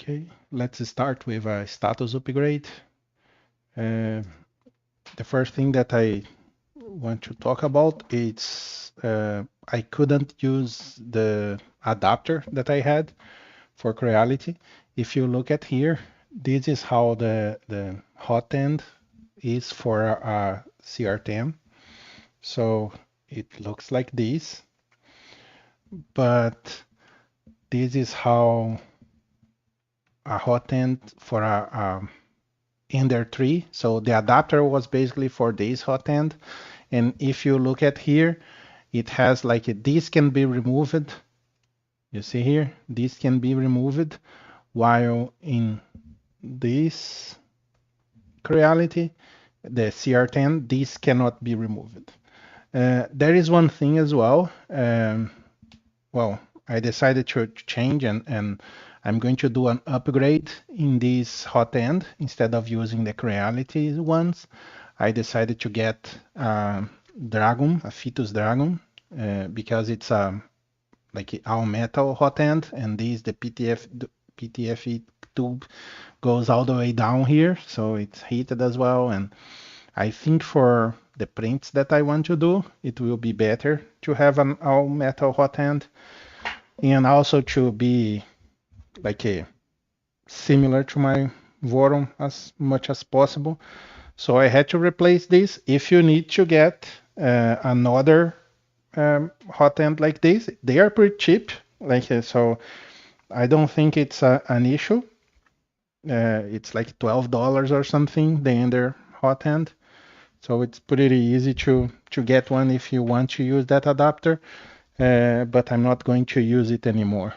Okay, let's start with a status upgrade. The first thing that I want to talk about is I couldn't use the adapter that I had for Creality. If you look at here, this is how the hot end is for a CR10. So it looks like this, but this is how a hot end for a Ender 3. So the adapter was basically for this hot end. And if you look at here, it has like this can be removed. You see here, this can be removed, while in this Creality, the CR10, this cannot be removed. There is one thing as well. Well, I decided to change and I'm going to do an upgrade in this hot end. Instead of using the Creality ones, I decided to get Dragon, a Fetus Dragon, because it's like all metal hot end, and this the PTFE tube goes all the way down here, so it's heated as well. And I think for the prints that I want to do, it will be better to have an all metal hot end, and also to be like similar to my Voron as much as possible. So I had to replace this. If you need to get another hot end like this, they are pretty cheap. Like so, I don't think it's an issue. It's like $12 or something, the Ender hot end. So it's pretty easy to get one if you want to use that adapter. But I'm not going to use it anymore.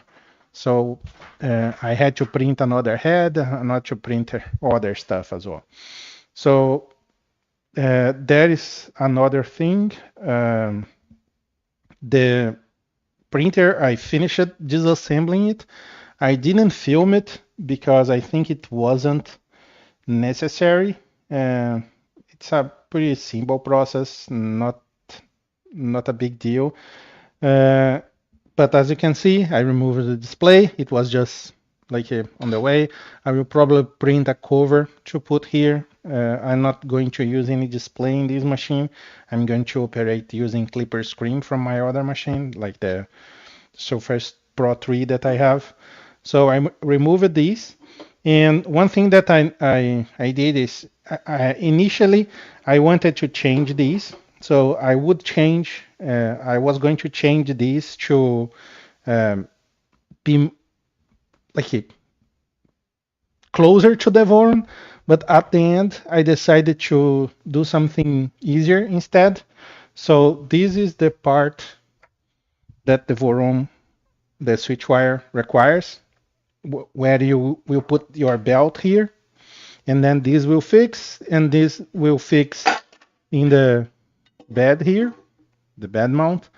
So I had to print another head, not to print other stuff as well. So there is another thing. The printer, I finished disassembling it. I didn't film it because I think it wasn't necessary. It's a pretty simple process, not a big deal. But as you can see, I removed the display. It was just like on the way. I will probably print a cover to put here. I'm not going to use any display in this machine. I'm going to operate using Clipper Screen from my other machine, like the Surface Pro 3 that I have. So I removed this. And one thing that I did is initially I wanted to change these. So I would change, I was going to change this to be like closer to the Voron, but at the end I decided to do something easier instead. So this is the part that the Voron, the switch wire requires, where you will put your belt here, and then this will fix, and this will fix in the bed here, the bed mount,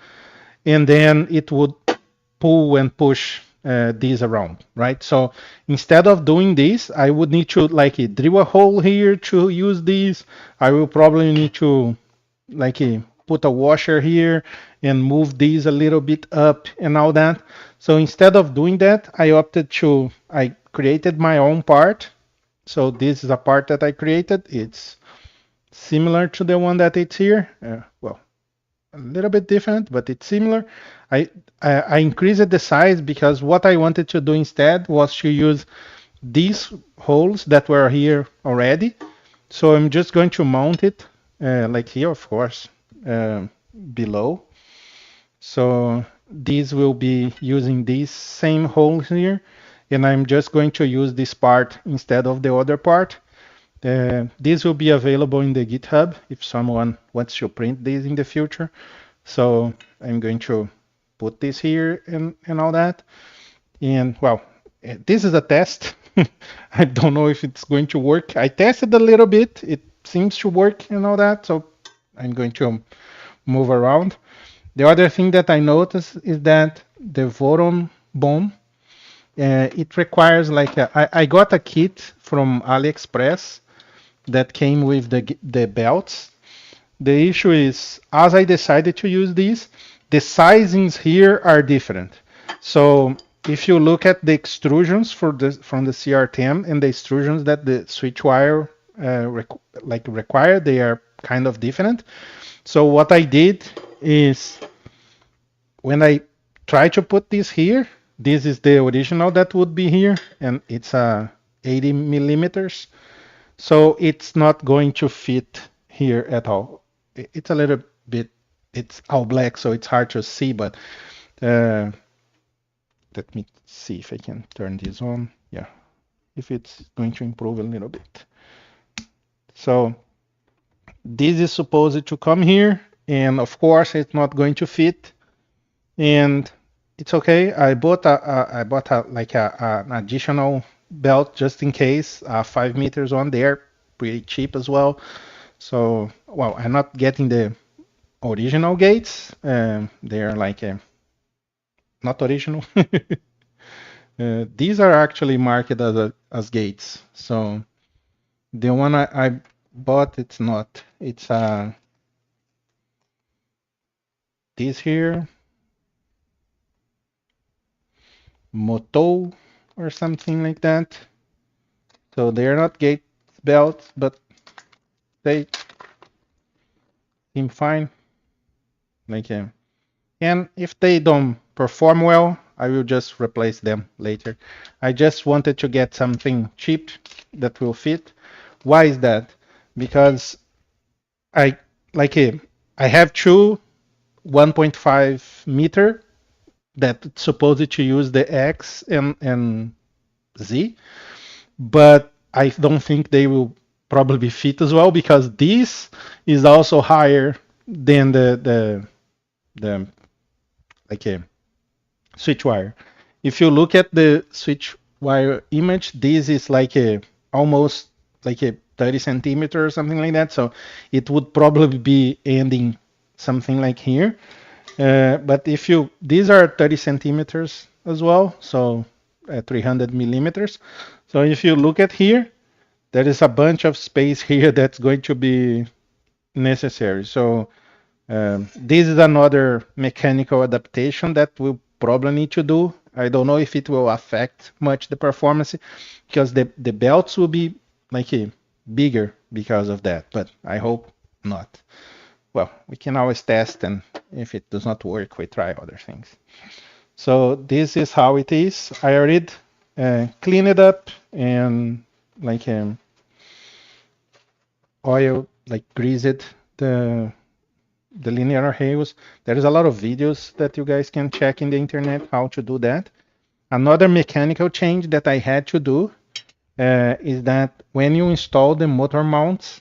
and then it would pull and push these around, right? So instead of doing this, I would need to like drill a hole here to use these. I will probably need to like put a washer here and move these a little bit up and all that. So instead of doing that, I created my own part. So this is a part that I created. It's similar to the one that it's here. Well, a little bit different, but it's similar. I increased the size because what I wanted to do instead was to use these holes that were here already. So I'm just going to mount it like here, of course, below. So these will be using these same holes here, and I'm just going to use this part instead of the other part. This will be available in the GitHub if someone wants to print these in the future. So I'm going to put this here and all that. And well, this is a test. I don't know if it's going to work. I tested a little bit. It seems to work and all that. So I'm going to move around. The other thing that I noticed is that the Voron bomb, it requires like I got a kit from AliExpress that came with the belts. The issue is, as I decided to use these, the sizings here are different. So if you look at the extrusions for from the CR10 and the extrusions that the switch wire require, they are kind of different. So what I did is when I try to put this here, this is the original that would be here, and it's 80 millimeters. So it's not going to fit here at all. It's a little bit, it's all black, so it's hard to see, but let me see if I can turn this on. Yeah, if it's going to improve a little bit. So this is supposed to come here, and of course it's not going to fit, and it's okay. I bought an additional belt just in case, 5 meters on there, pretty cheap as well. So, well, I'm not getting the original gates. They're like not original. These are actually marked as gates. So the one I bought, it's not. It's this here, Moto or something like that. So they're not gate belts, but they seem fine. Like, and if they don't perform well, I will just replace them later. I just wanted to get something cheap that will fit. Why is that? Because I like I have two 1.5 meter that supposed to use the X and Z, but I don't think they will probably fit as well because this is also higher than the like a switch wire. If you look at the switch wire image, this is like a almost like a 30 centimeter or something like that. So it would probably be ending something like here. But if you, these are 30 centimeters as well, so 300 millimeters. So if you look at here, there is a bunch of space here that's going to be necessary. So this is another mechanical adaptation that we'll probably need to do. I don't know if it will affect much the performance because the belts will be like bigger because of that, but I hope not. Well, we can always test, and if it does not work, we try other things. So this is how it is. I already cleaned it up and like oil, like greased the linear rails. There is a lot of videos that you guys can check in the internet how to do that. Another mechanical change that I had to do is that when you install the motor mounts,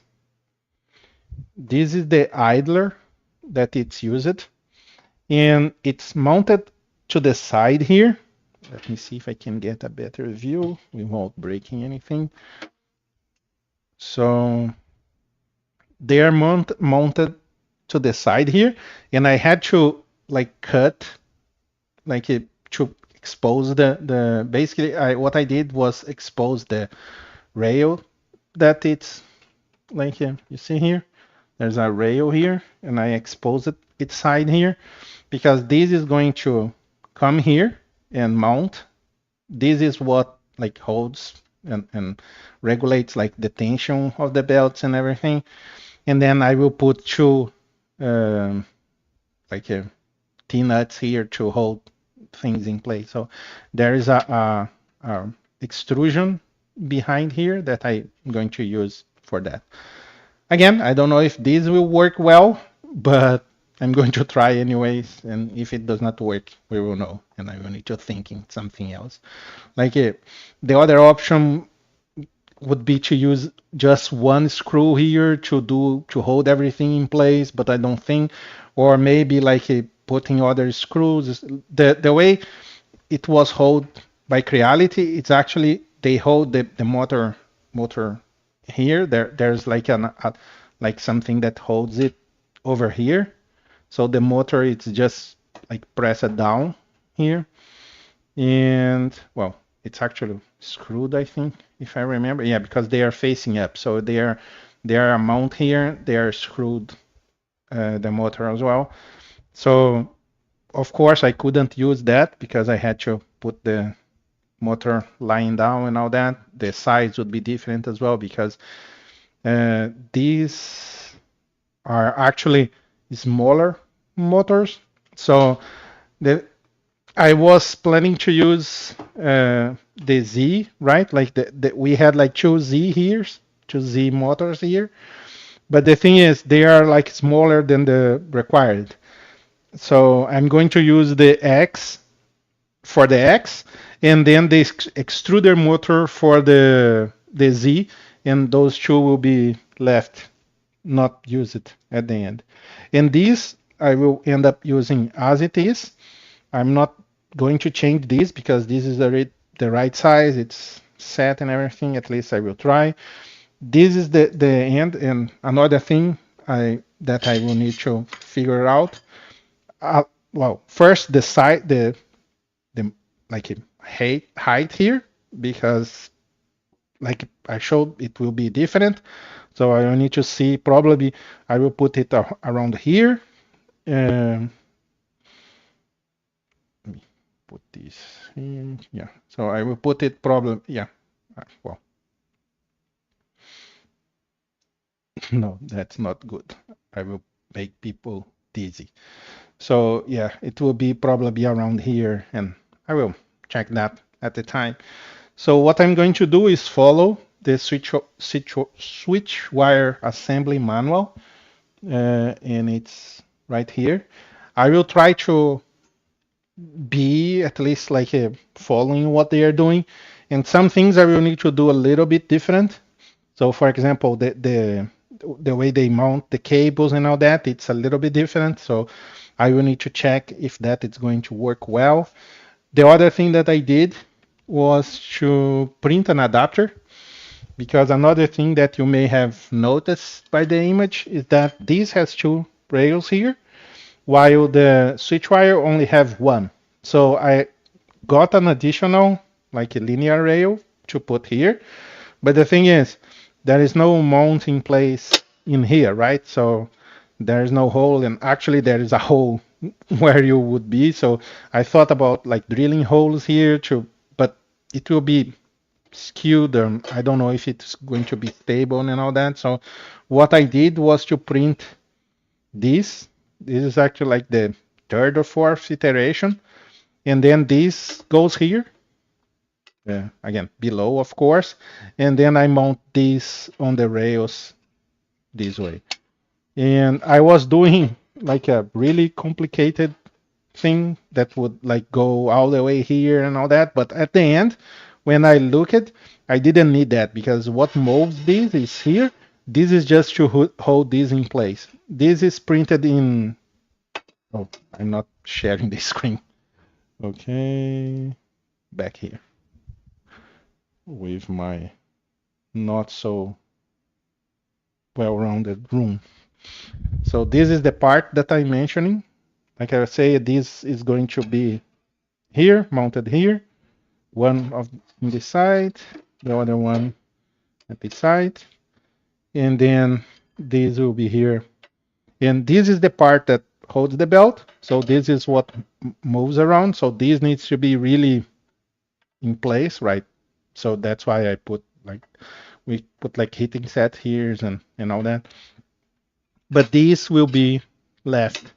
this is the idler that it's used, and it's mounted to the side here. Let me see if I can get a better view without breaking anything. So they are mounted to the side here, and I had to like cut like to expose the basically what I did was expose the rail that it's like you see here. There's a rail here, and I exposed its side here because this is going to come here and mount. This is what like holds and regulates like the tension of the belts and everything. And then I will put two like T-nuts here to hold things in place. So there is a extrusion behind here that I'm going to use for that. Again, I don't know if this will work well, but I'm going to try anyways. And if it does not work, we will know. And I will need to think in something else. Like the other option would be to use just one screw here to hold everything in place, but I don't think, or maybe like putting other screws. The way it was held by Creality, it's actually they hold the motor here. There's like like something that holds it over here. So the motor it's just like press it down here. And well, it's actually screwed, I think, if I remember. Yeah, because they are facing up. So they are a mount here. They are screwed the motor as well. So of course I couldn't use that because I had to put the motor lying down and all that. The size would be different as well because these are actually smaller motors. So the I was planning to use the Z, right? Like we had like two Z here, two Z motors here. But the thing is, they are like smaller than the required. So I'm going to use the X for the X, and then the extruder motor for the Z, and those two will be left, not used at the end. And these I will end up using as it is. I'm not going to change this because this is the right size. It's set and everything. At least I will try. This is the end. And another thing that I will need to figure out. Well, first the side, the like height here, because like I showed, it will be different. So I will need to see. Probably I will put it around here. Let me put this in. Yeah. So I will put it probably. Yeah. Well, no, that's not good. I will make people dizzy. So yeah, it will be probably around here, and I will check that at the time. So what I'm going to do is follow the switch wire assembly manual, and it's right here. I will try to be at least like following what they are doing, and some things I will need to do a little bit different. So for example, the way they mount the cables and all that, it's a little bit different. So I will need to check if that is going to work well. The other thing that I did was to print an adapter, because another thing that you may have noticed by the image is that this has two rails here, while the switch wire only have one. So I got an additional like a linear rail to put here, but the thing is there is no mounting place in here, right? So there is no hole, and actually there is a hole where you would be. So I thought about like drilling holes here to, but it will be skewed. I don't know if it's going to be stable and all that. So what I did was to print this. This is actually like the third or fourth iteration. And then this goes here. Again, below, of course. And then I mount this on the rails this way. And I was doing like a really complicated thing that would like go all the way here and all that. But at the end, when I look at, I didn't need that, because what moves this is here. This is just to hold this in place. This is printed in, oh, I'm not sharing the screen. Okay, back here with my not so well-rounded room. So this is the part that I'm mentioning. Like I say, this is going to be here, mounted here. One of in the side, the other one at the side, and then this will be here. And this is the part that holds the belt. So this is what moves around. So this needs to be really in place, right? So that's why I put like, we put like heating set here and all that. But these will be left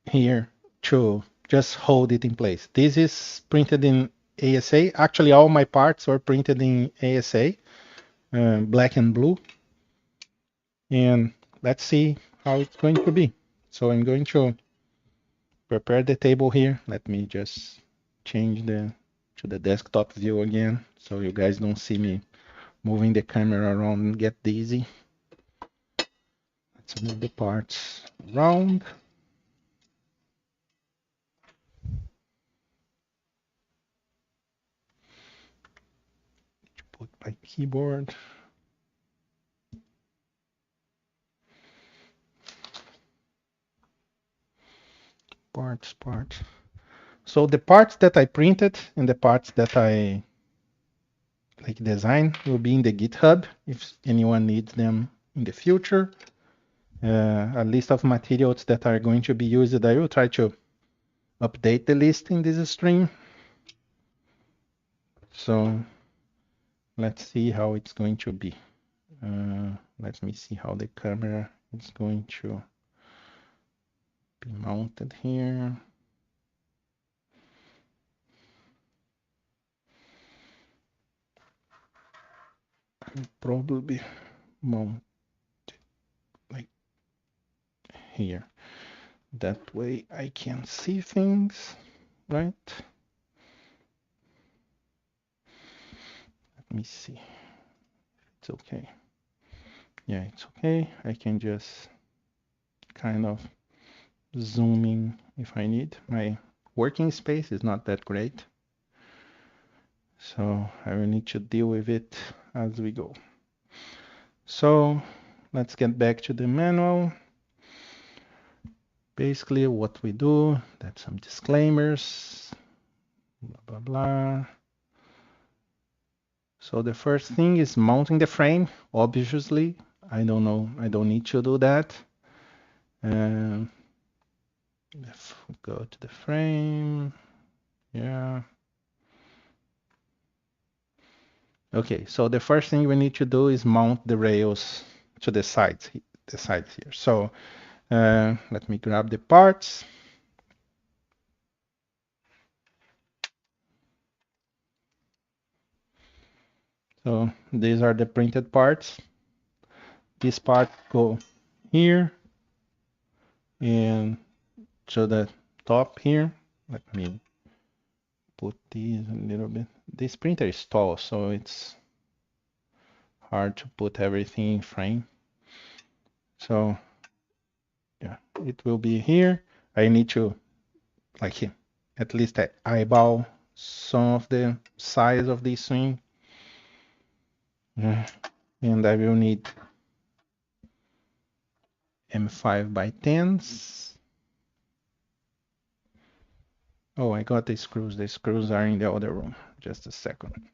here to just hold it in place. This is printed in ASA. Actually, all my parts are printed in ASA, black and blue. And let's see how it's going to be. So I'm going to prepare the table here. Let me just change to the desktop view again, so you guys don't see me moving the camera around and get dizzy. Let's move the parts around. Put my keyboard. Parts. So the parts that I printed and the parts that I like design will be in the GitHub if anyone needs them in the future. A list of materials that are going to be used. I will try to update the list in this stream. So let's see how it's going to be. Let me see how the camera is going to be mounted here. I'll probably mount it like here. That way I can see things, right? Let me see. It's okay. Yeah, it's okay. I can just kind of zoom in if I need. My working space is not that great, so I will need to deal with it as we go. So let's get back to the manual. Basically what we do, that's some disclaimers, blah, blah, blah. So the first thing is mounting the frame. Obviously, I don't need to do that. If we go to the frame, yeah. Okay, so the first thing we need to do is mount the rails to the sides here. So let me grab the parts. So these are the printed parts. This part go here and to the top here. Let me put these a little bit. This printer is tall, so it's hard to put everything in frame. So yeah, it will be here. I need to like at least eyeball some of the size of this thing. And I will need M5 by 10s. Oh, I got the screws. The screws are in the other room. Just a second.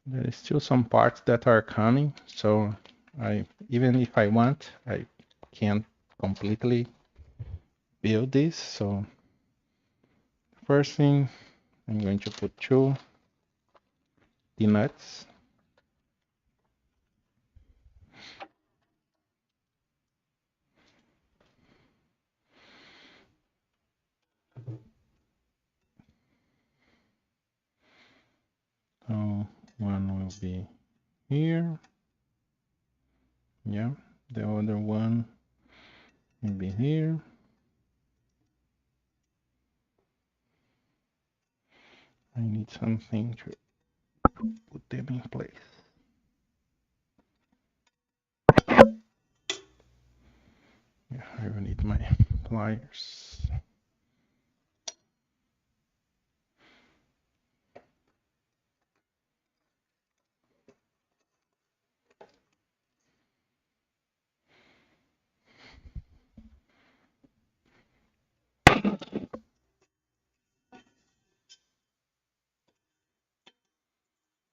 There is still some parts that are coming, so even if I want, I can't completely build this. So first thing, I'm going to put two nuts. So one will be here. Yeah, the other one will be here. I need something to put them in place. Yeah, I will need my pliers.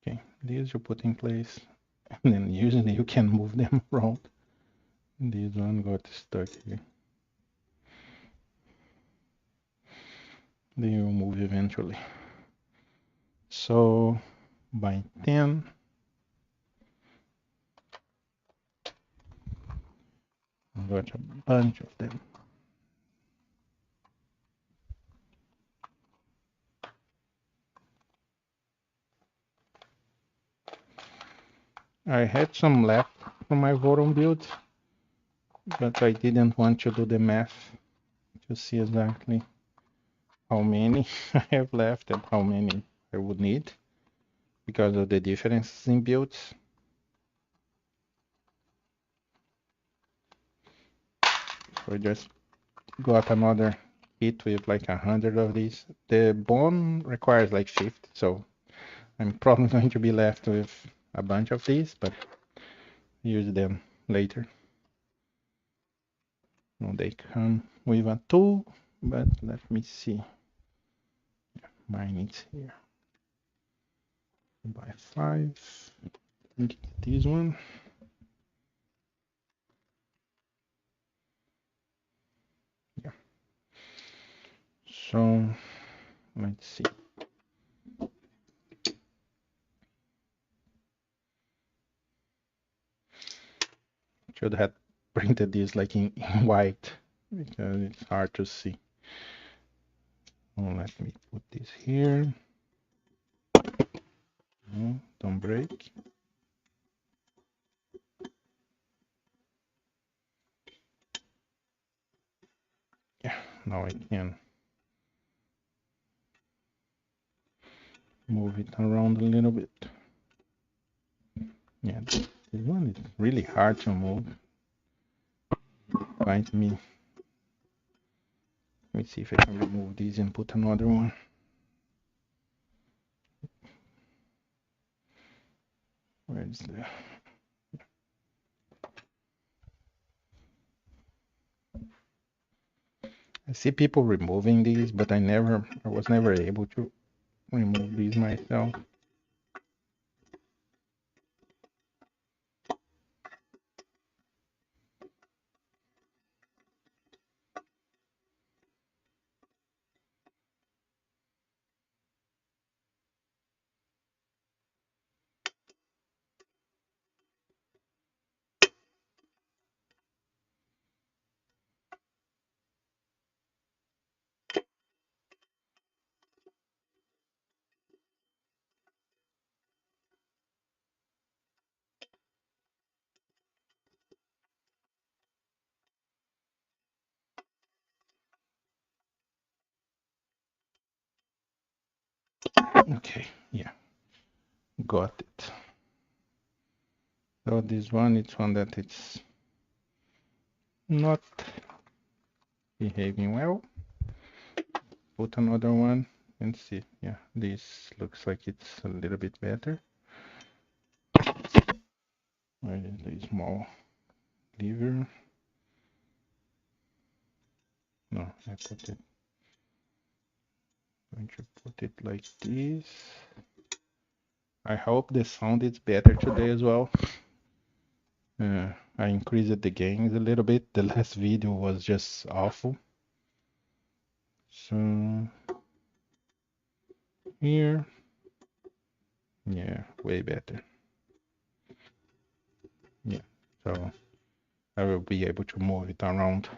Okay, these you put in place, and then usually you can move them around. This one got stuck here. They will move eventually. So by 10, I got a bunch of them. I had some left from my Voron build, but I didn't want to do the math to see exactly how many I have left and how many I would need because of the differences in builds. So I just got another kit with like 100 of these. The bone requires like 50, so I'm probably going to be left with a bunch of these, but use them later. No, they come with a tool, but let me see. mine is here. By 5. Get this one. Yeah. So let's see. Should have printed this like in white because it's hard to see. Oh, let me put this here. No, don't break. Yeah, now I can move it around a little bit. Yeah, this one is really hard to move. Find me. Let me see if I can remove this and put another one. Where is the... I see people removing these, but I was never able to remove these myself. Okay, yeah, got it. So this one, it's one that it's not behaving well. Put another one and see. Yeah, this looks like it's a little bit better. Where is the small lever? No, I put it. I'm going to put it like this. I hope the sound is better today as well. I increased the gains a little bit. The last video was just awful. So here, yeah, way better. Yeah, so I will be able to move it around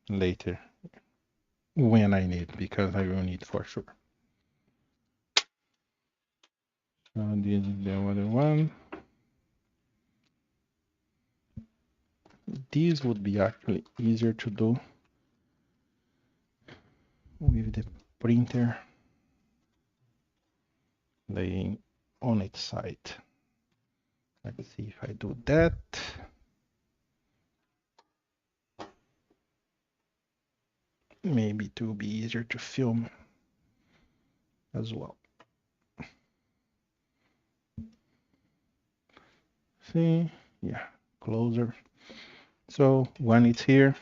later when I need, because I will need for sure. So this is the other one. This would be actually easier to do with the printer laying on its side. Let's see if I do that. Maybe it will be easier to film as well. See, yeah, closer. So when it's here,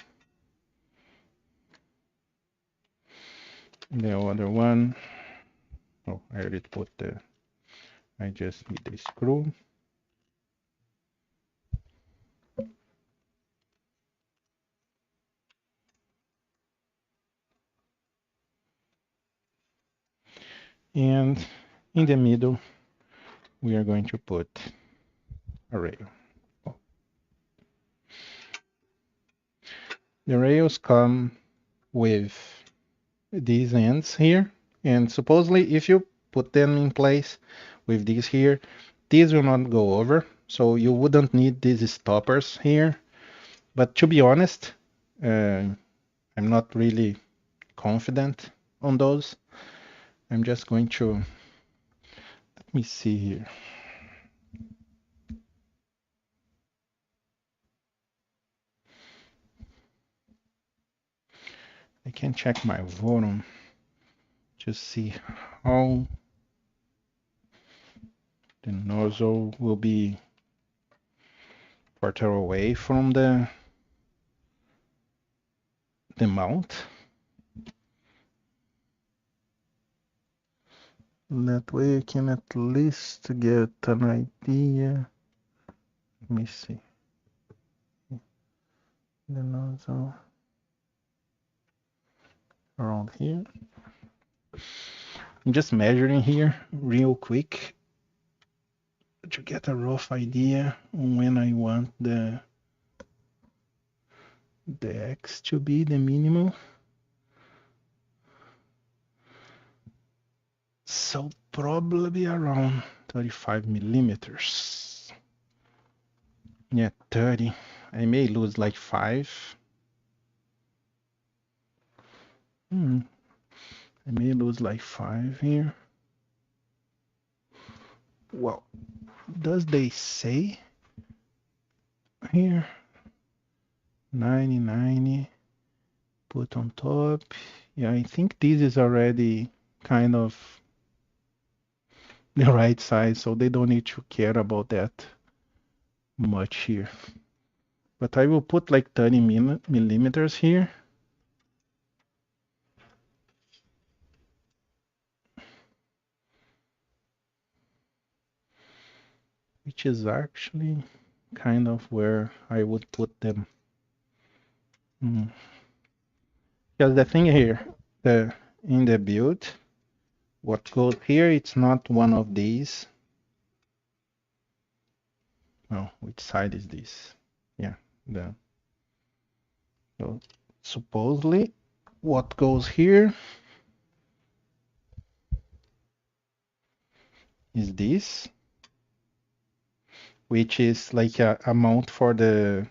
the other one, oh, I already put the, I just need the screw. And in the middle, we are going to put a rail. Oh. The rails come with these ends here, and supposedly if you put them in place with these here, these will not go over, so you wouldn't need these stoppers here. But to be honest, I'm not really confident on those. I'm just going to, let me see here. I can check my volume to see how the nozzle will be further away from the mount. That way I can at least get an idea. Let me see. The nozzle around here. I'm just measuring here real quick to get a rough idea on when I want the X to be the minimum. So probably around 35 millimeters. Yeah, 30. I may lose like 5. I may lose like 5 here. Well, does they say here? 90, 90, put on top. Yeah, I think this is already kind of the right size, so they don't need to care about that much here. But I will put like 30 millimeters here. Which is actually kind of where I would put them. Because the thing here, in the build, what goes here, it's not one of these. Oh, which side is this? Yeah, so supposedly what goes here is this, which is like a mount for the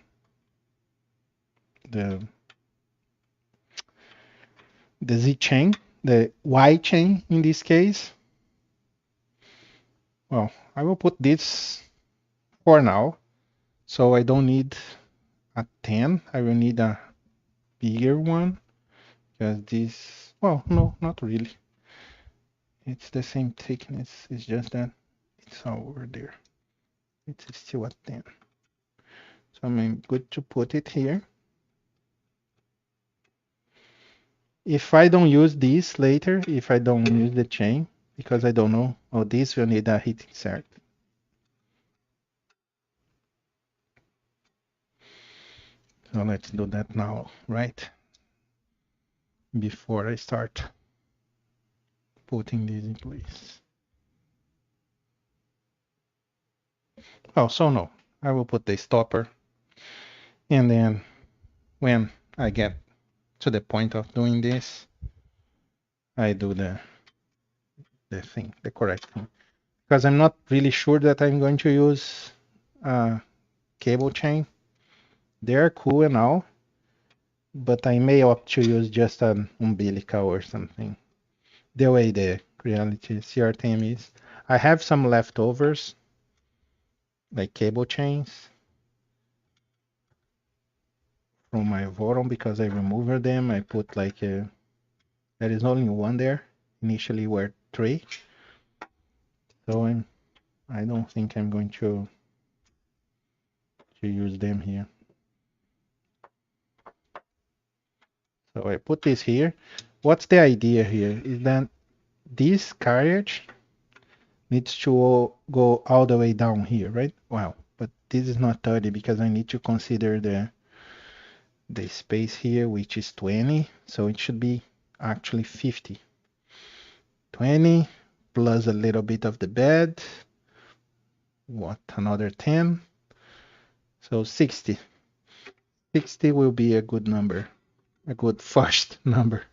Z chain, the Y chain in this case. Well, I will put this for now, so I don't need a 10. I will need a bigger one, because this, well, no, not really. It's the same thickness, it's just that it's over there. It's still a 10. So I'm good to put it here. If I don't use this later, if I don't use the chain, because I don't know, oh, this will need a heat insert. So let's do that now, right? Before I start putting this in place. Oh, so no, I will put the stopper. And then when I get to the point of doing this, I do the thing, the correct thing. Because I'm not really sure that I'm going to use cable chain. They're cool and all, but I may opt to use just an umbilical or something. The way the reality CR10 is. I have some leftovers, like cable chains from my Voron because I removed them. I put like there is only one there. Initially were 3. So I don't think I'm going to use them here. So I put this here. What's the idea here is that this carriage needs to go all the way down here, right? Wow, but this is not 30 because I need to consider the space here, which is 20. So it should be actually 50. 20 plus a little bit of the bed. What, another 10? So 60. 60 will be a good number, a good first number.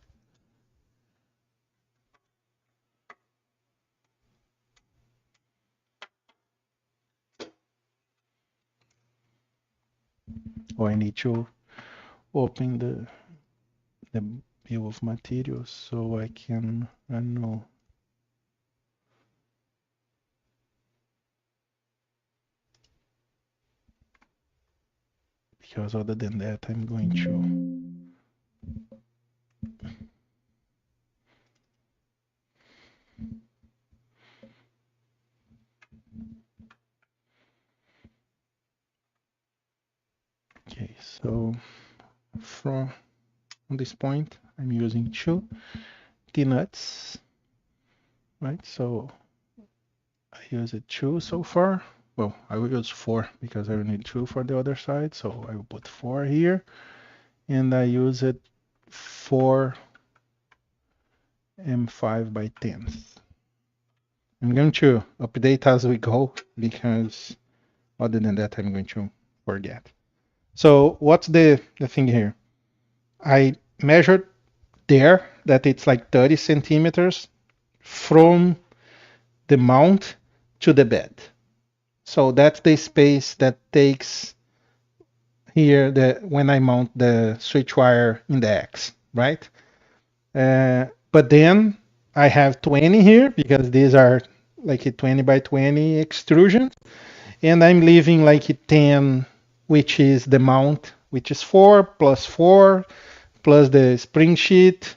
Oh, I need to open the bill of materials so I can, I don't know. Because other than that, I'm going to. Okay, so from this point, I'm using 2 T-nuts. right? So I use it 2 so far. Well, I will use 4 because I will need 2 for the other side. So I will put 4 here, and I use it 4 M5 by 10s. I'm going to update as we go because other than that, I'm going to forget. So what's the thing here? I measured there that it's like 30 centimeters from the mount to the bed. So that's the space that takes here when I mount the switch wire in the X, right? But then I have 20 here because these are like a 20 by 20 extrusion, and I'm leaving like a 10, which is the mount, which is 4 plus the spring sheet.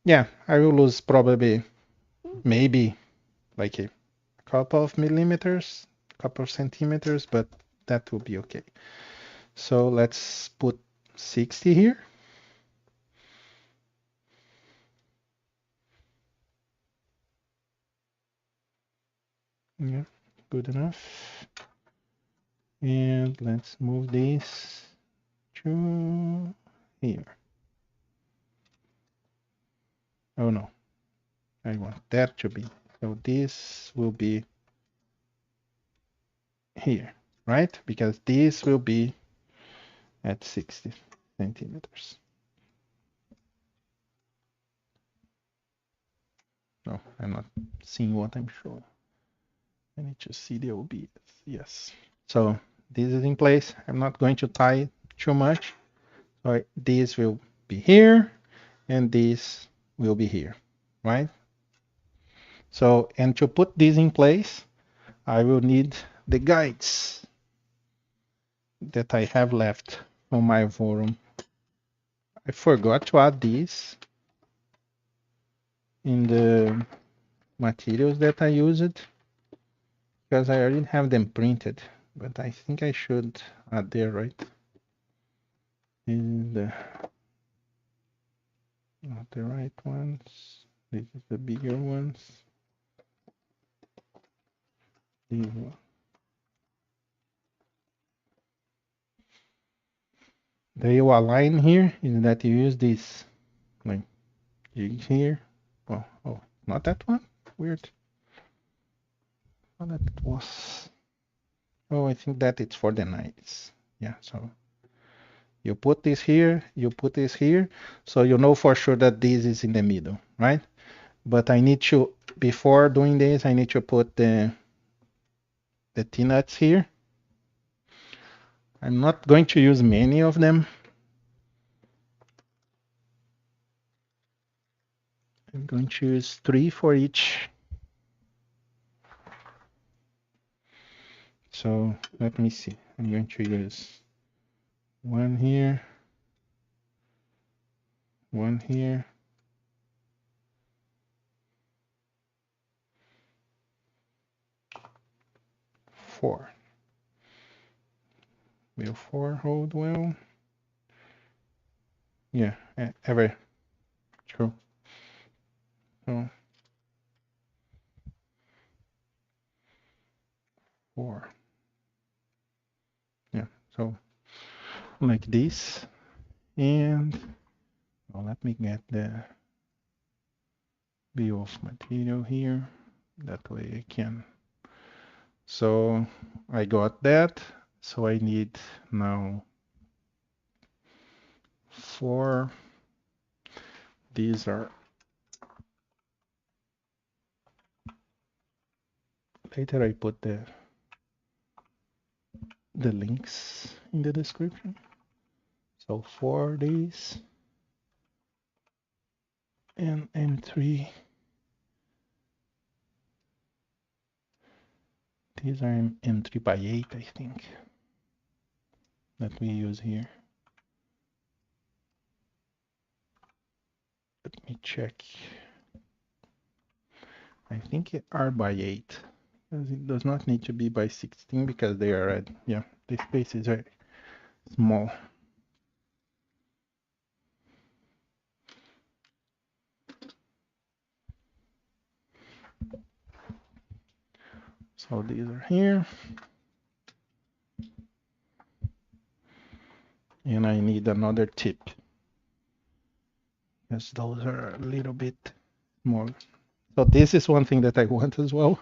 Yeah, I will lose probably maybe like a couple of millimeters, couple of centimeters, but that will be okay. So let's put 60 here. Yeah, good enough. And let's move this to here. Oh no, I want that to be. So this will be here, right? Because this will be at 60 centimeters. No, I'm not seeing what I'm showing. I need to see the OBS. Yes. So this is in place. I'm not going to tie too much. So this will be here and this will be here, right? So, and to put this in place, I will need the guides that I have left on my forum. I forgot to add these in the materials that I used because I already have them printed, but I think I should add there, right? These are not the right ones. This is the bigger ones. These ones. The align here is that you use this like jig here. Oh, not that one. Weird. Oh, that was. Oh, I think that it's for the nights. Yeah, so you put this here, you put this here, so you know for sure that this is in the middle, right? But I need to, before doing this, I need to put the T-nuts here. I'm not going to use many of them. I'm going to use 3 for each. So let me see. I'm going to use 1 here, 1 here, 4. Will 4 hold well? Yeah, ever true. So 4. Yeah, so like this. And well, let me get the bill of material here. That way I can. So I got that. So I need now 4. These are later I put the links in the description. So 4 these and M3. These are M3 by 8, I think, that we use here. Let me check. I think it are by 8. Because it does not need to be by 16 because they are red. Yeah, the space is very small. So these are here. And I need another tip, because those are a little bit more. So this is one thing that I want as well,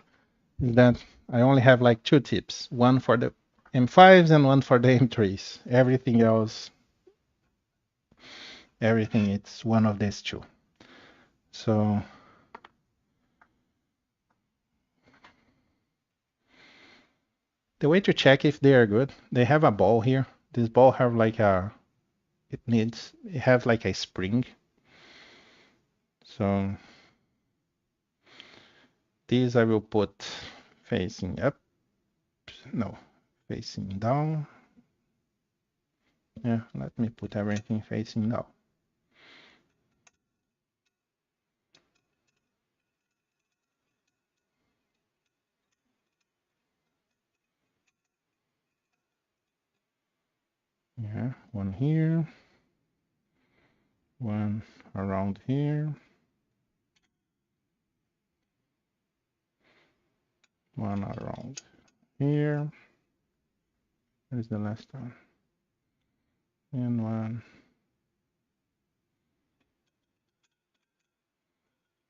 is that I only have like 2 tips, one for the M5s and one for the M3s. Everything else, it's one of these 2. So the way to check if they are good, they have a ball here. This ball have like it has like a spring. So these I will put facing up, no, facing down. Yeah, let me put everything facing down. Yeah, one here, one around here, one around here. Where's the last one? And one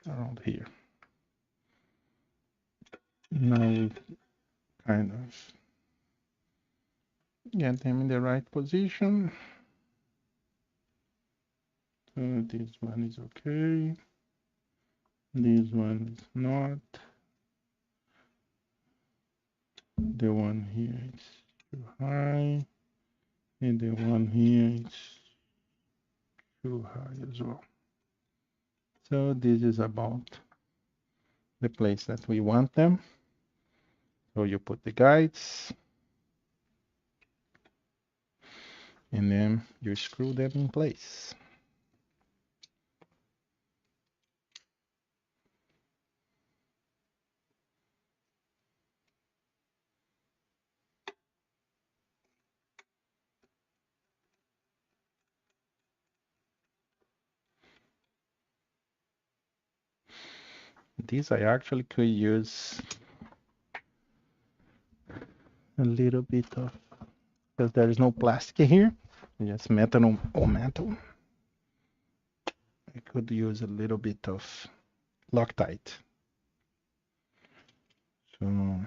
around here. Now we kind of get them in the right position. So this one is okay. This one is not. The one here is too high. And the one here is too high as well. So this is about the place that we want them. So you put the guides, and then you screw them in place. These I actually could use a little bit of, because there is no plastic here, just metal on metal. I could use a little bit of Loctite. So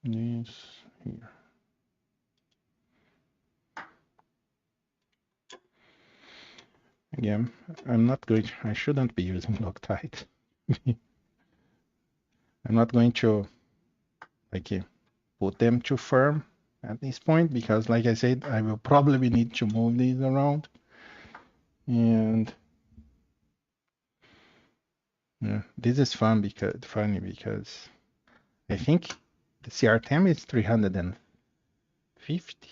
this here. Again, I shouldn't be using Loctite. I'm not going to like put them too firm at this point, because like I said, I will probably need to move these around. And yeah, this is funny because I think the CR10 is 350,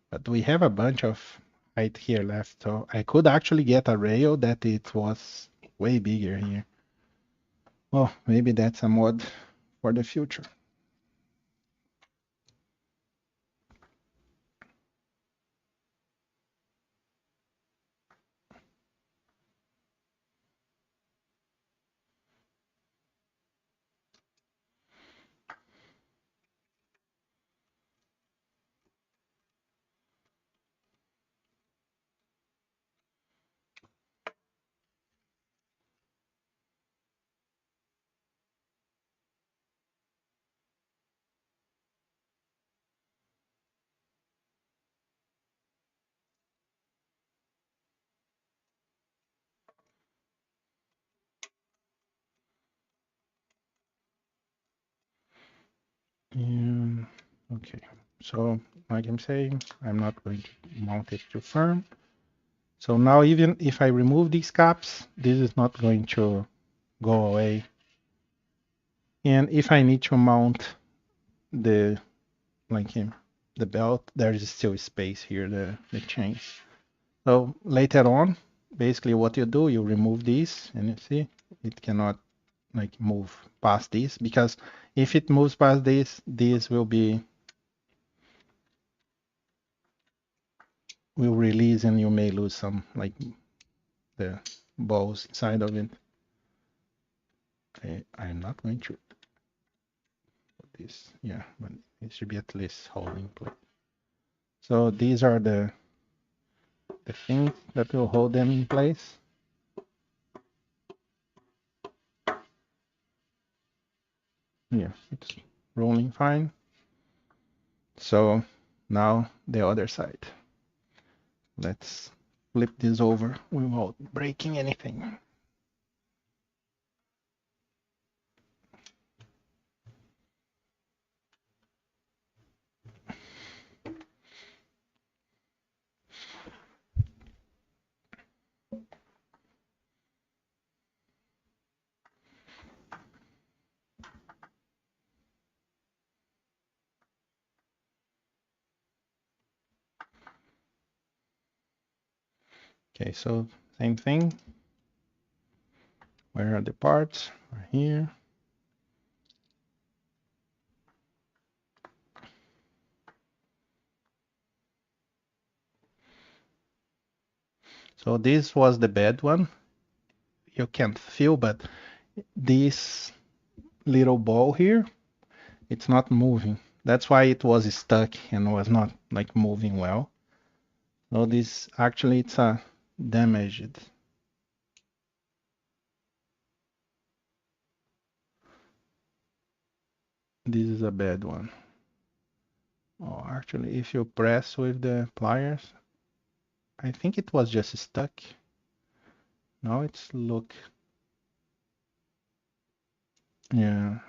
but we have a bunch of height here left, so I could actually get a rail that it was way bigger here. Well, maybe that's a mod for the future. Okay, so like I'm saying, I'm not going to mount it too firm. So now even if I remove these caps, this is not going to go away. And if I need to mount the the belt, there is still space here, the chains. So later on, basically what you do, you remove these, and you see it cannot like move past this, because if it moves past this will be will release and you may lose some, like the balls inside of it. I'm not going to put this, yeah, but it should be at least holding place. So these are the things that will hold them in place. Yeah, it's rolling fine. So now the other side. Let's flip this over without breaking anything. Okay, so same thing. Where are the parts? Right here. So this was the bad one. You can't feel, but this little ball here, it's not moving. That's why it was stuck and was not like moving well. So this actually it's a damaged. This is a bad one. Oh, actually, if you press with the pliers, I think it was just stuck. Now it's look. Yeah.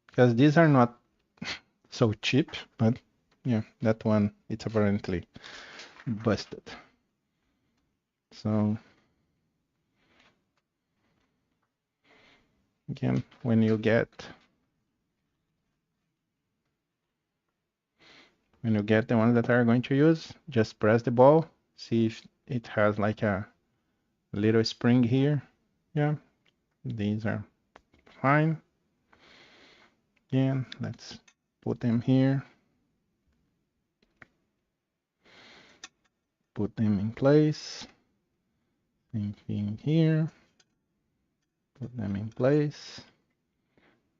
Because these are not so cheap, but yeah, that one, it's apparently busted. So again, when you get the ones that are going to use, just press the ball, see if it has like a little spring here. Yeah, these are fine. Again, let's put them here. Put them in place. Same thing here. Put them in place.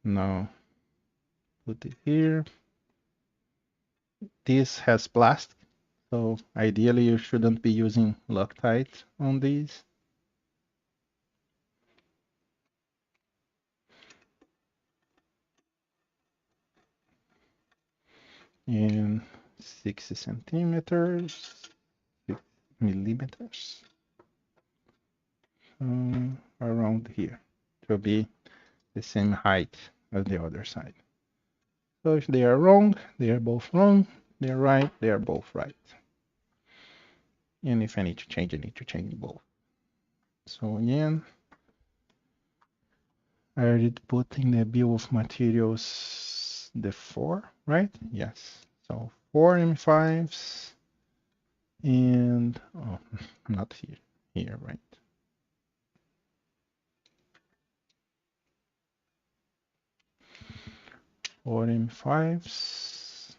Now put it here. This has plastic, so ideally you shouldn't be using Loctite on these. And 60 centimeters, 6 millimeters, around here to be the same height as the other side. So if they are wrong, they are both wrong. They are right, they are both right. And if I need to change, I need to change both. So again, I already put in the bill of materials the 4, right? Yes. So 4 M5s and, oh, not here, here, right? 4 M5s.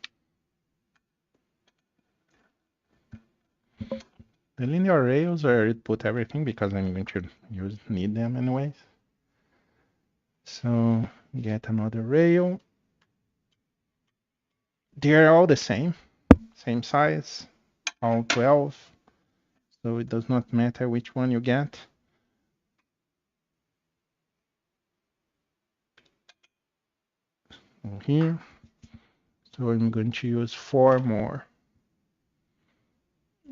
The linear rails, I already put everything because I'm going to need them anyways. So get another rail. They're all the same size, all 12. So it does not matter which one you get. Here. So I'm going to use 4 more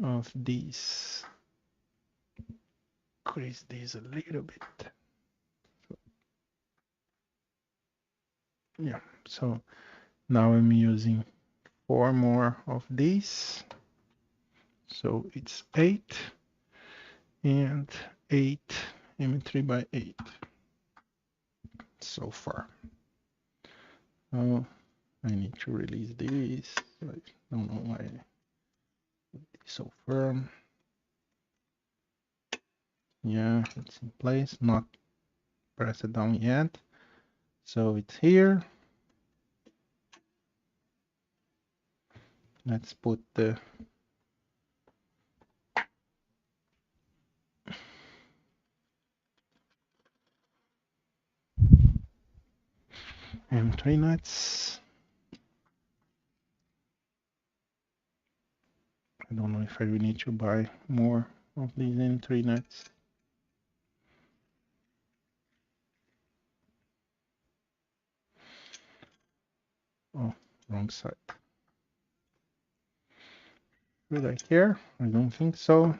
of these. Increase these a little bit. Yeah, so now I'm using 4 more of these. So it's 8 and 8 M3 by 8 so far. Oh, I need to release this. I don't know why it's so firm. Yeah, it's in place, not press it down yet. So it's here. Let's put the And 3 nuts. I don't know if I will need to buy more of these M3 nuts. Oh, wrong side. Should I care? I don't think so.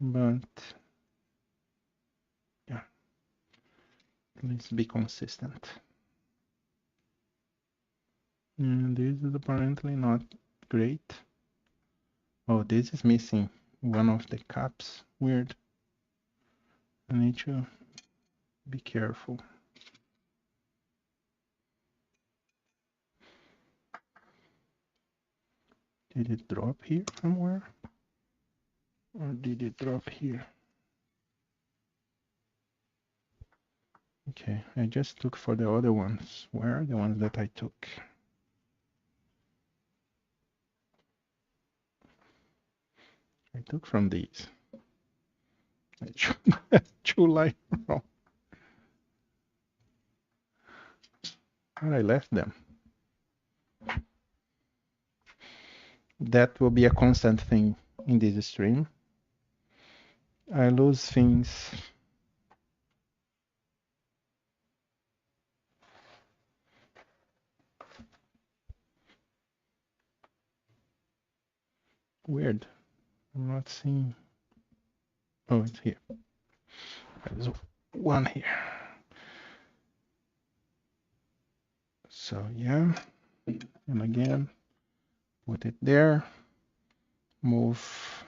But yeah, let's be consistent. And this is apparently not great. Oh, this is missing one of the caps. Weird. I need to be careful. Did it drop here somewhere? Or did it drop here? Okay, I just look for the other ones. Where are the ones that I took? I took from these. Two line wrong. Where I left them. That will be a constant thing in this stream. I lose things. Weird. I'm not seeing. Oh, it's here. There's one here. So yeah, and again, put it there. Move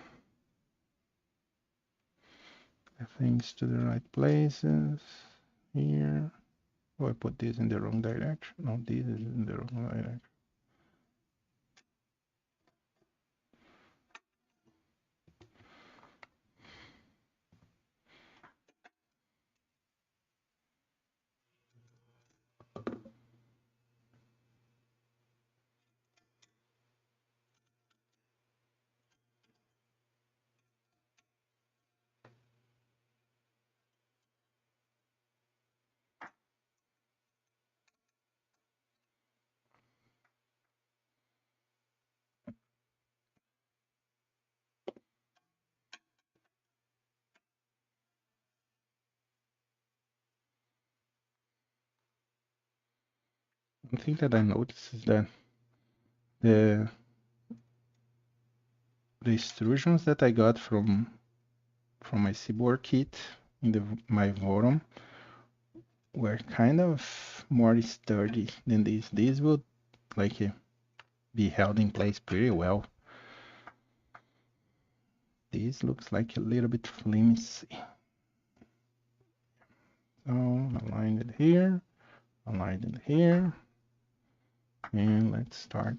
the things to the right places. Here. Oh, I put this in the wrong direction. No, this is in the wrong direction. One thing that I noticed is that the instructions that I got from my Seaboard kit in my Vorum were kind of more sturdy than these. These would like be held in place pretty well. This looks like a little bit flimsy. So align it here, align it here, and let's start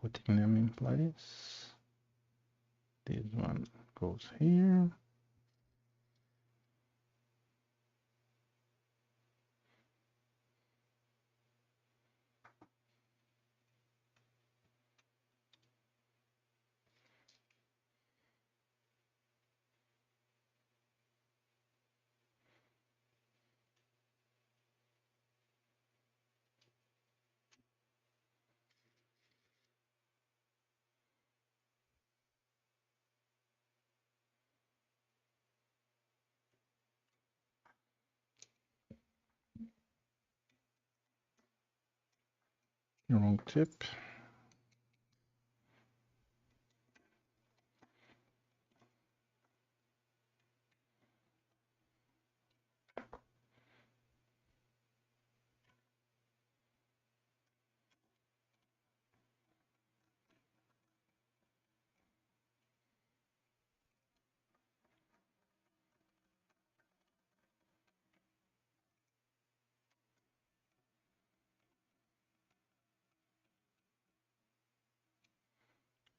putting them in place. This one goes here. Wrong tip.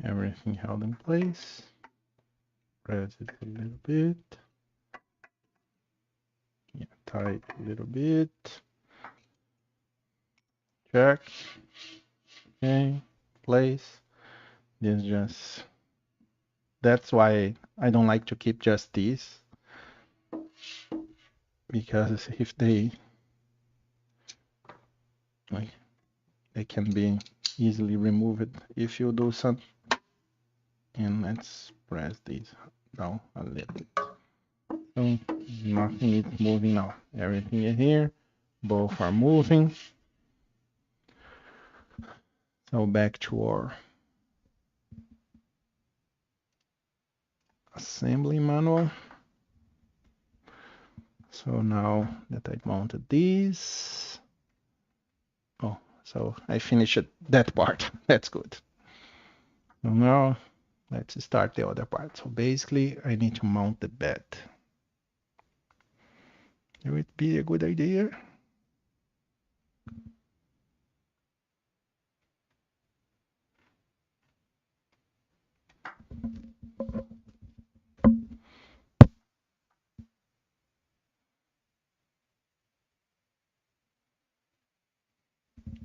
Everything held in place. Press it a little bit. Yeah, tight a little bit. Check. Okay, place. This just, that's why I don't like to keep just these. because if they like they can be easily removed if you do some. And let's press this down a little bit. So nothing is moving now. Everything is here. Both are moving. So back to our assembly manual. So now that I mounted this, oh, so I finished that part. That's good. So now let's start the other part. So basically, I need to mount the bed. It would be a good idea.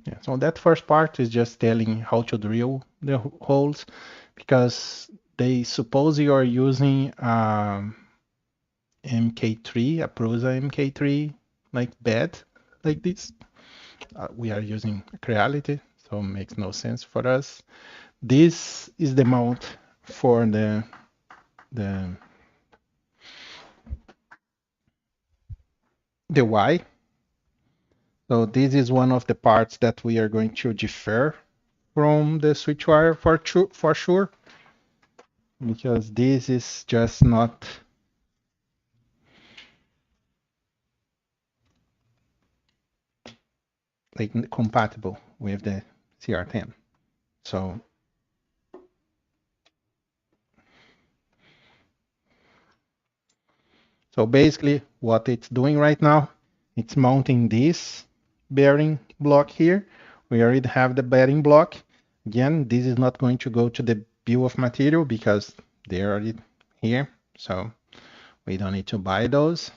Yeah, so that first part is just telling how to drill the holes, because they suppose you are using MK3, a Prusa MK3 like bed like this. We are using Creality, so it makes no sense for us. This is the mount for the the Y. So this is one of the parts that we are going to defer from the switch wire for sure, because this is just not like compatible with the CR10. So basically what it's doing right now, it's mounting this bearing block here. We already have the bearing block. Again, this is not going to go to the bill of material because they're already here. So we don't need to buy those.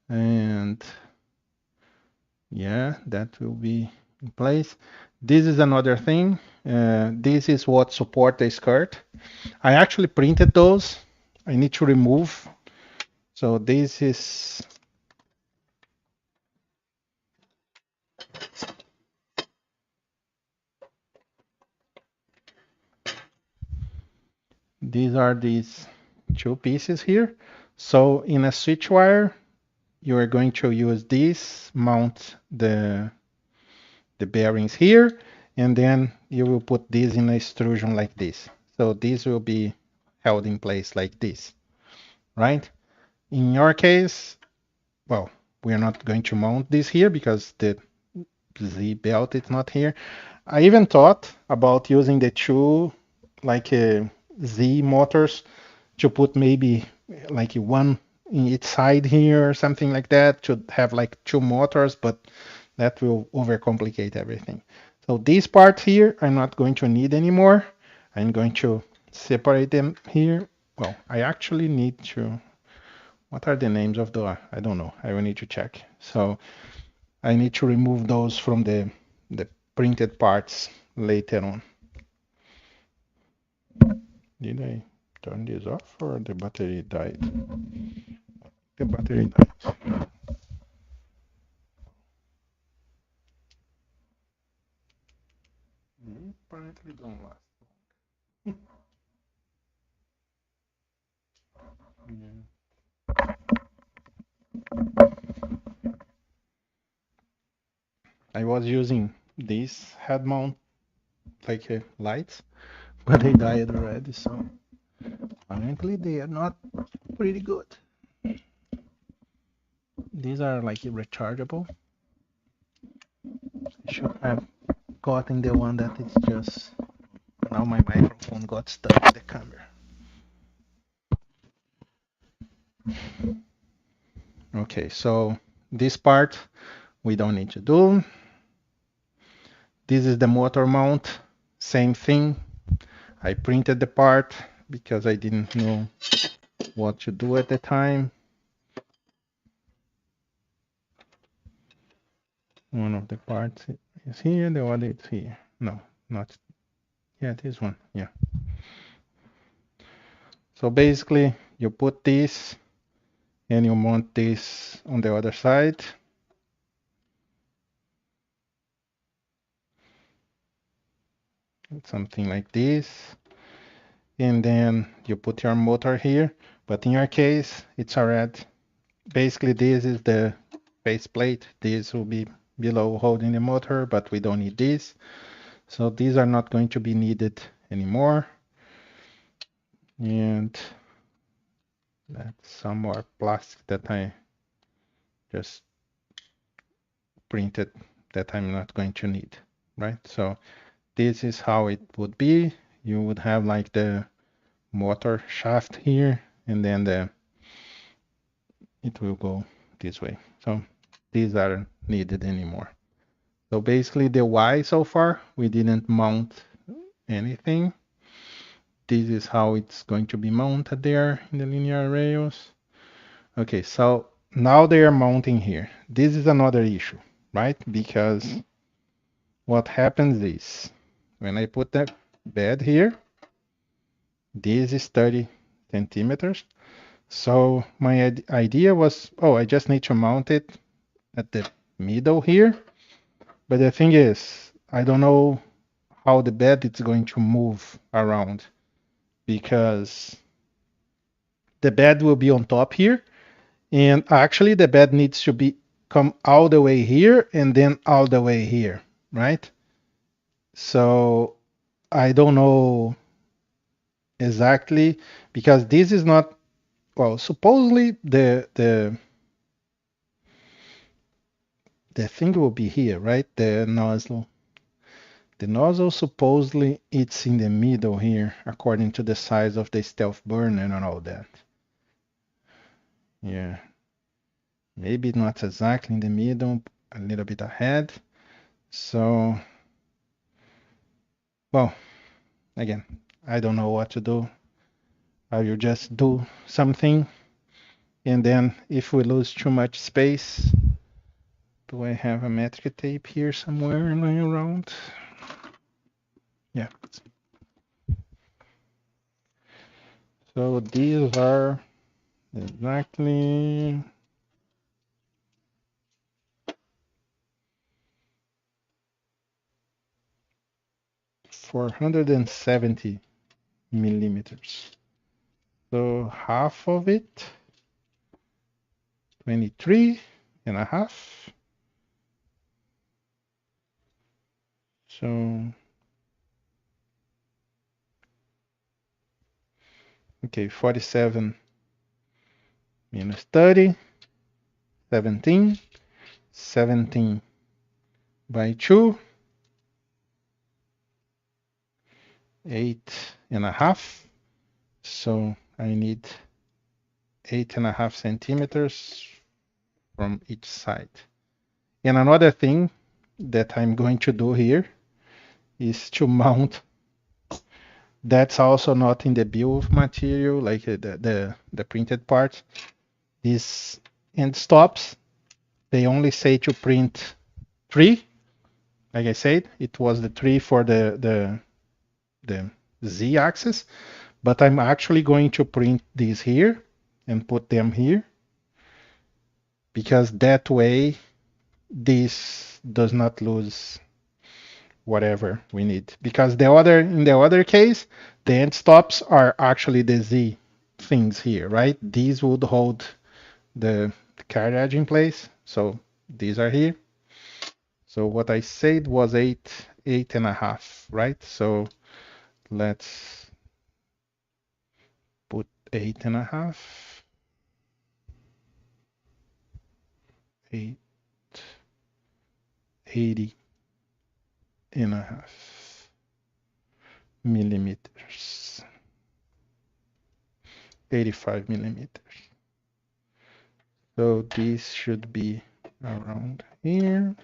And yeah, that will be in place. This is another thing. This is what support the skirt. I actually printed those. I need to remove. So this is these are these two pieces here. So in a switch wire, you are going to use this, mount the bearings here, and then you will put this in a extrusion like this. So this will be held in place like this, right? In your case, well, we are not going to mount this here because the Z belt is not here. I even thought about using the two like Z motors to put maybe like one in each side here or something like that to have like two motors, but that will overcomplicate everything. So these parts here I'm not going to need anymore. I'm going to separate them here. Well, I actually need to, what are the names of the, I don't know, I will need to check. So I need to remove those from the printed parts later on. Did I turn this off or the battery died? The battery died. Apparently don't last long. Yeah. I was using these head mount like lights, but they died already, so apparently they are not pretty good. These are like rechargeable. I should have gotten the one that is just, now my microphone got stuck in the camera. Okay, so this part we don't need to do. This is the motor mount, same thing. I printed the part because I didn't know what to do at the time. One of the parts is here, the other is here. No, not, yeah, this one, yeah. So basically you put this and you mount this on the other side. Something like this. And then you put your motor here. But in your case, it's already, basically this is the base plate. This will be below holding the motor, but we don't need this. So these are not going to be needed anymore. And that's some more plastic that I just printed that I'm not going to need, right? So this is how it would be. You would have like the motor shaft here, and then it will go this way. So these aren't needed anymore. So basically the Y so far, we didn't mount anything. This is how it's going to be mounted there in the linear rails. Okay, so now they are mounting here. This is another issue, right? Because what happens is when I put that bed here, this is 30 centimeters. So my idea was, oh, I just need to mount it at the middle here. But the thing is, I don't know how the bed is going to move around because the bed will be on top here. And actually the bed needs to be come all the way here and then all the way here, right? So I don't know exactly because this is not, well, supposedly the thing will be here, right? The nozzle. The nozzle supposedly it's in the middle here, according to the size of the stealth burner and all that. Yeah, maybe not exactly in the middle, a little bit ahead. So, well, again, I don't know what to do. I will just do something, and then if we lose too much space, do I have a metric tape here somewhere lying around? Yeah. So these are exactly 470 millimeters. So half of it, 23 and a half. So, okay, 47 minus 30, 17, 17 by 2, 8.5. So I need 8.5 centimeters from each side. And another thing that I'm going to do here is to mount. That's also not in the bill of material, like the printed part. These end stops, they only say to print 3. Like I said, it was the 3 for the z-axis, but I'm actually going to print these here and put them here because that way this does not lose whatever we need. Because in the other case, the end stops are actually the Z things here, right? These would hold the carriage in place. So these are here. So what I said was 8.5, right? So let's put 8.5, 8, 80.5 millimeters, 85 millimeters. So this should be around here.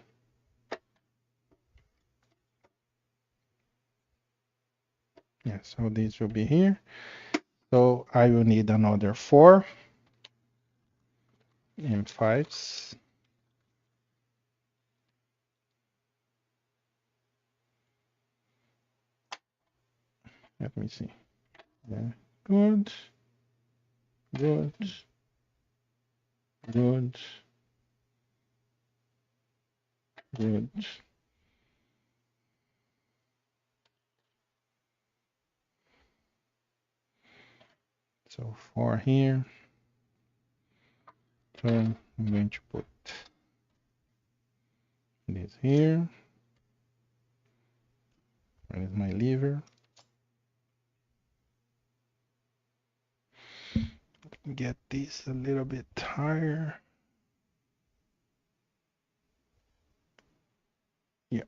Yeah, so this will be here. So I will need another 4 M5s. Let me see. Yeah, good, good. Good. Good. So 4 here. So I'm going to put this here. Where is my lever? Get this a little bit higher. Yeah,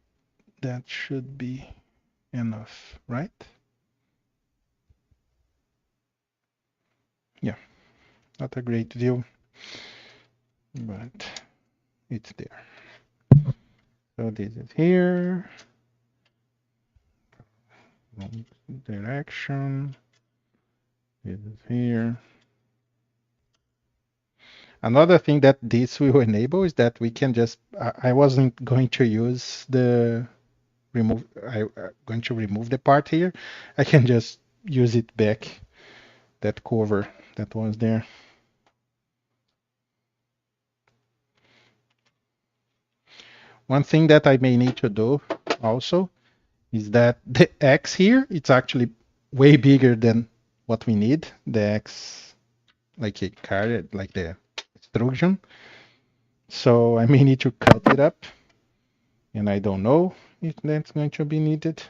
that should be enough, right? Yeah, not a great view, but it's there. So this is here. Wrong direction. This is here. Another thing that this will enable is that we can just, I wasn't going to use the remove, I'm going to remove the part here. I can just use it back, that cover that was there. One thing that I may need to do also is that the X here, it's actually way bigger than what we need. The X, like a card, like the extrusion. So I may need to cut it up, and I don't know if that's going to be needed.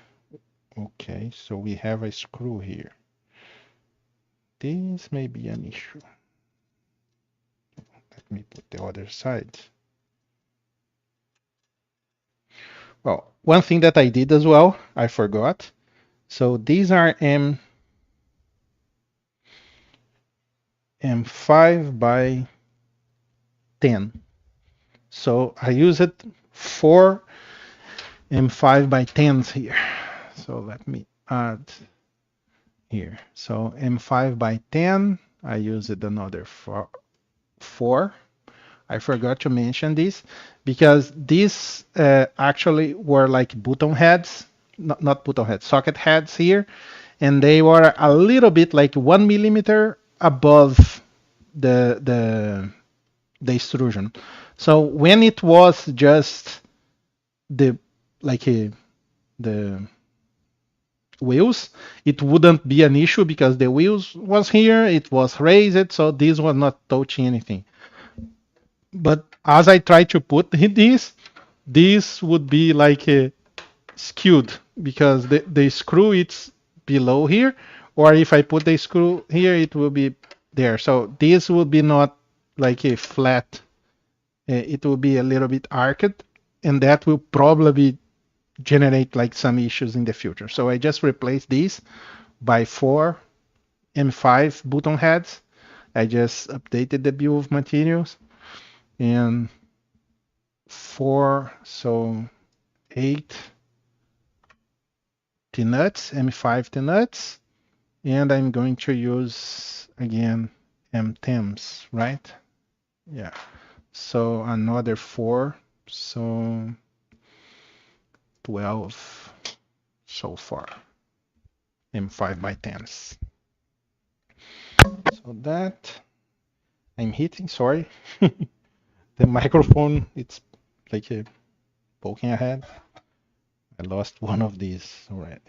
Okay, so we have a screw here. This may be an issue. Let me put the other side. Well, one thing that I did as well, I forgot. So these are M5 by 10. So I use it 4 M5 by 10s here. So let me add here. So M5 by 10, I use it another 4. I forgot to mention this because these actually were like button heads, not button heads, socket heads here, and they were a little bit like 1 millimeter above the extrusion. So when it was just the like the wheels, it wouldn't be an issue because the wheels was here, it was raised, so this was not touching anything. But as I try to put this would be like skewed because the screw it's below here, or if I put the screw here, it will be there. So this will be not like a flat. It will be a little bit arced, and that will probably generate like some issues in the future. So I just replaced these by 4 M5 button heads. I just updated the bill of materials and 4, so 8 T-nuts, M5 T-nuts, and I'm going to use again M10s, right? Yeah. So another 4, so 12 so far. M5 by 10s. So that I'm hitting, sorry. The microphone, it's like poking ahead. I lost one of these already.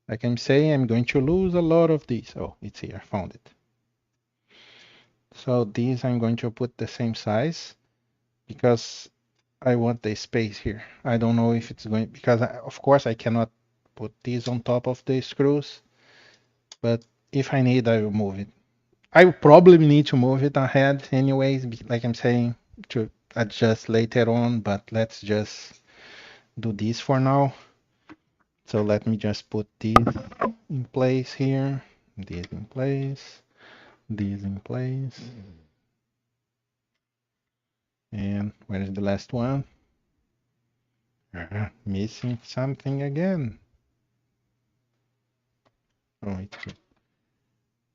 Like I'm saying, I'm going to lose a lot of these. Oh, it's here, I found it. So these I'm going to put the same size because I want the space here. I don't know if it's going, because of course I cannot put these on top of the screws, but if I need, I will move it. I will probably need to move it ahead anyways, like I'm saying, to adjust later on, but let's just do this for now. So let me just put these in place here, these in place, these in place. And where is the last one? Missing something again. Oh,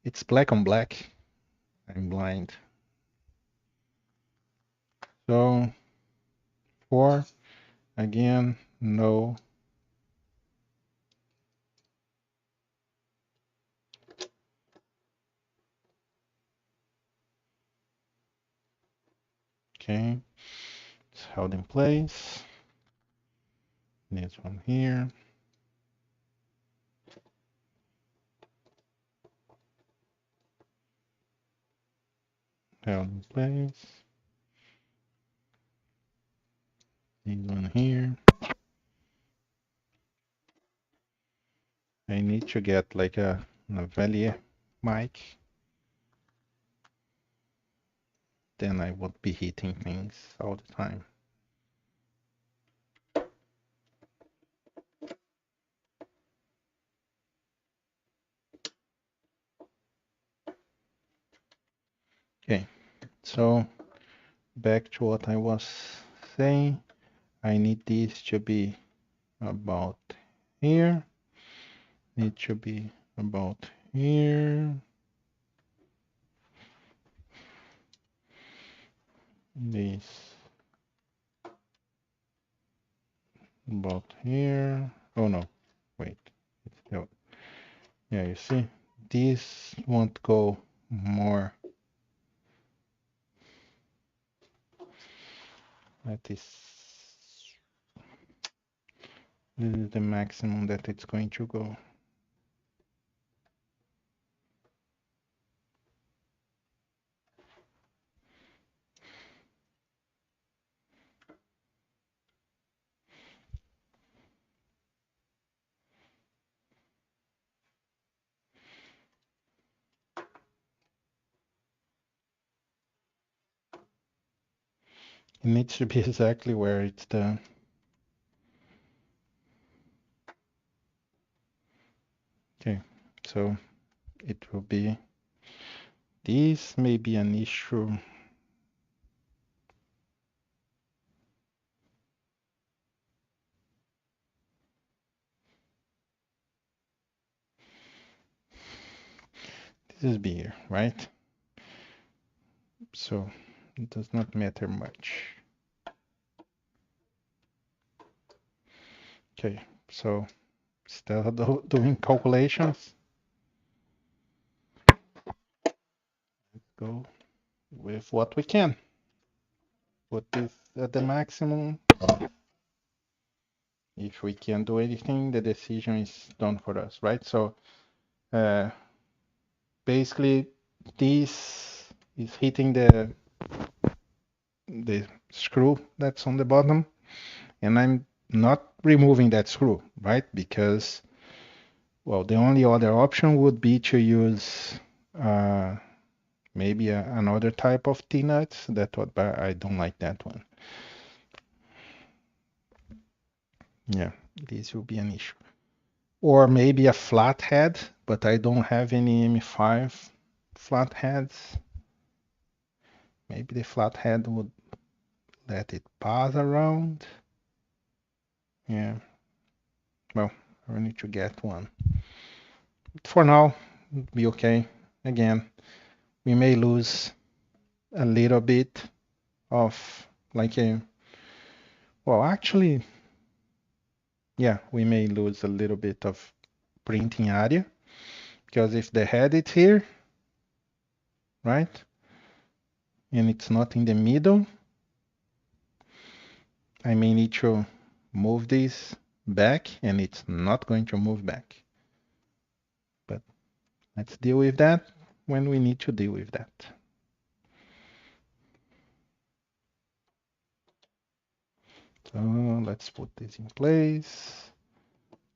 it's black on black. I'm blind. So 4, again, no. Okay, it's held in place. This one here. Held in place. This one here. I need to get like a lavalier mic. Then I would be hitting things all the time. Okay, so back to what I was saying. I need this to be about here. Need to be about here. This about here. Oh no, wait. It's still, yeah, you see, this won't go more. That is, this is the maximum that it's going to go. It needs to be exactly where it's the. Okay, so it will be, this may be an issue. This is beer, right? So it does not matter much. Okay, so instead of doing calculations, let's go with what we can. Put this at the maximum. If we can't do anything, the decision is done for us, right? So basically, this is hitting the screw that's on the bottom, and I'm not removing that screw, right? Because, well, the only other option would be to use maybe another type of T-nuts. That what, but I don't like that one. Yeah, this will be an issue. Or maybe a flathead, but I don't have any M5 flatheads. Maybe the flathead would let it pass around. Yeah. Well, I need to get one. For now, it'll be okay. Again, we may lose a little bit of like a, well, actually, yeah, we may lose a little bit of printing area because if the head is here, right, and it's not in the middle, I may need to move this back and it's not going to move back. But let's deal with that when we need to deal with that. So let's put this in place,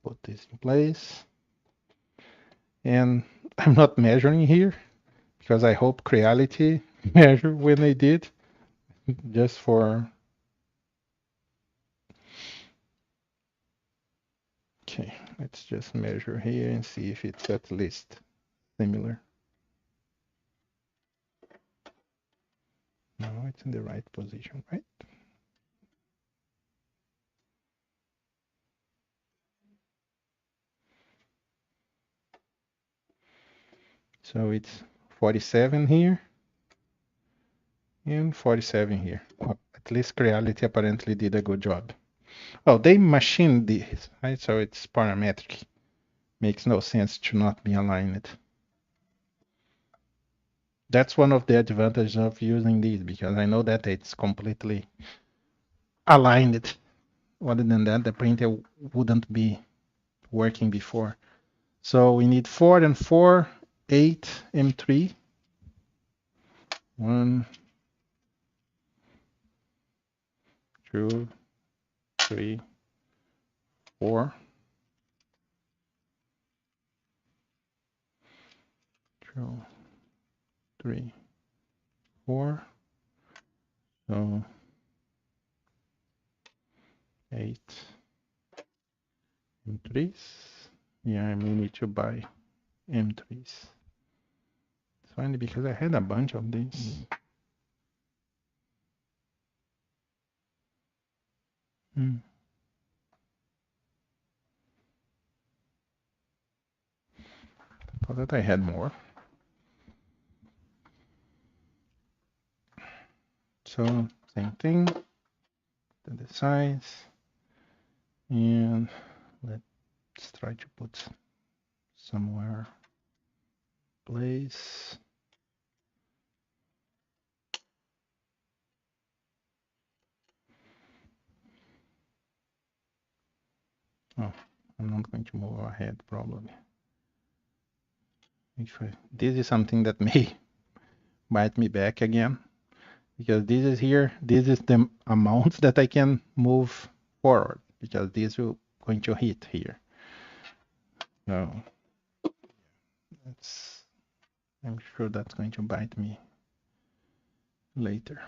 put this in place. And I'm not measuring here because I hope Creality measured when they did, just for. Okay, let's just measure here and see if it's at least similar. No, it's in the right position, right? So it's 47 here and 47 here. Well, at least Creality apparently did a good job. Well, they machined this, right? So it's parametric. Makes no sense to not be aligned. That's one of the advantages of using these, because I know that it's completely aligned. Other than that, the printer wouldn't be working before. So we need 4 and 4, 8 M3. 1, 2, 3, 4. 2, 3, 4. So 8 M3s. Yeah, I may need to buy M3s. It's funny because I had a bunch of these. Thought that I had more. So same thing, the size, and let's try to put somewhere place. Oh, I'm not going to move ahead probably. This is something that may bite me back again, because this is here, this is the amount that I can move forward, because this will going to hit here. So I'm sure that's going to bite me later,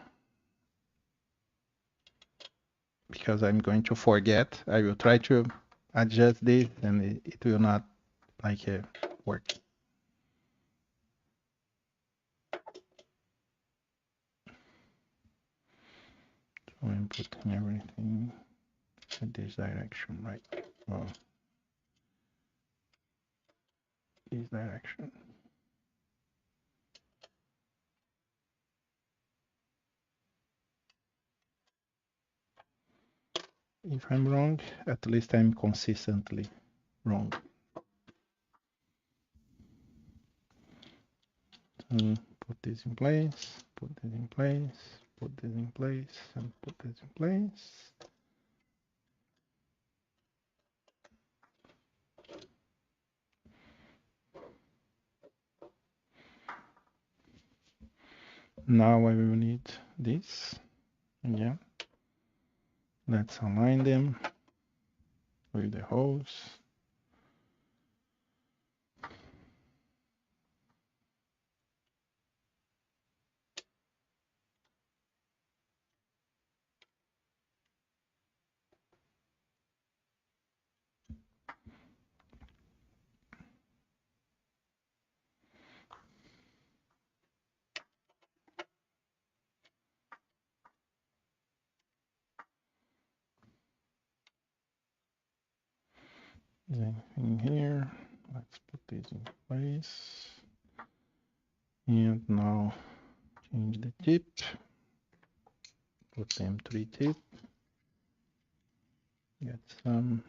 because I'm going to forget. I will try to adjust this and it will not like work. So I'm putting everything in this direction, right? Oh, this direction. If I'm wrong, at least I'm consistently wrong. So put this in place, put this in place, put this in place, and put this in place. Now I will need this. Yeah. Let's align them with the holes. Anything here? Let's put this in place. And now change the tip. Put M3 tip. Get some.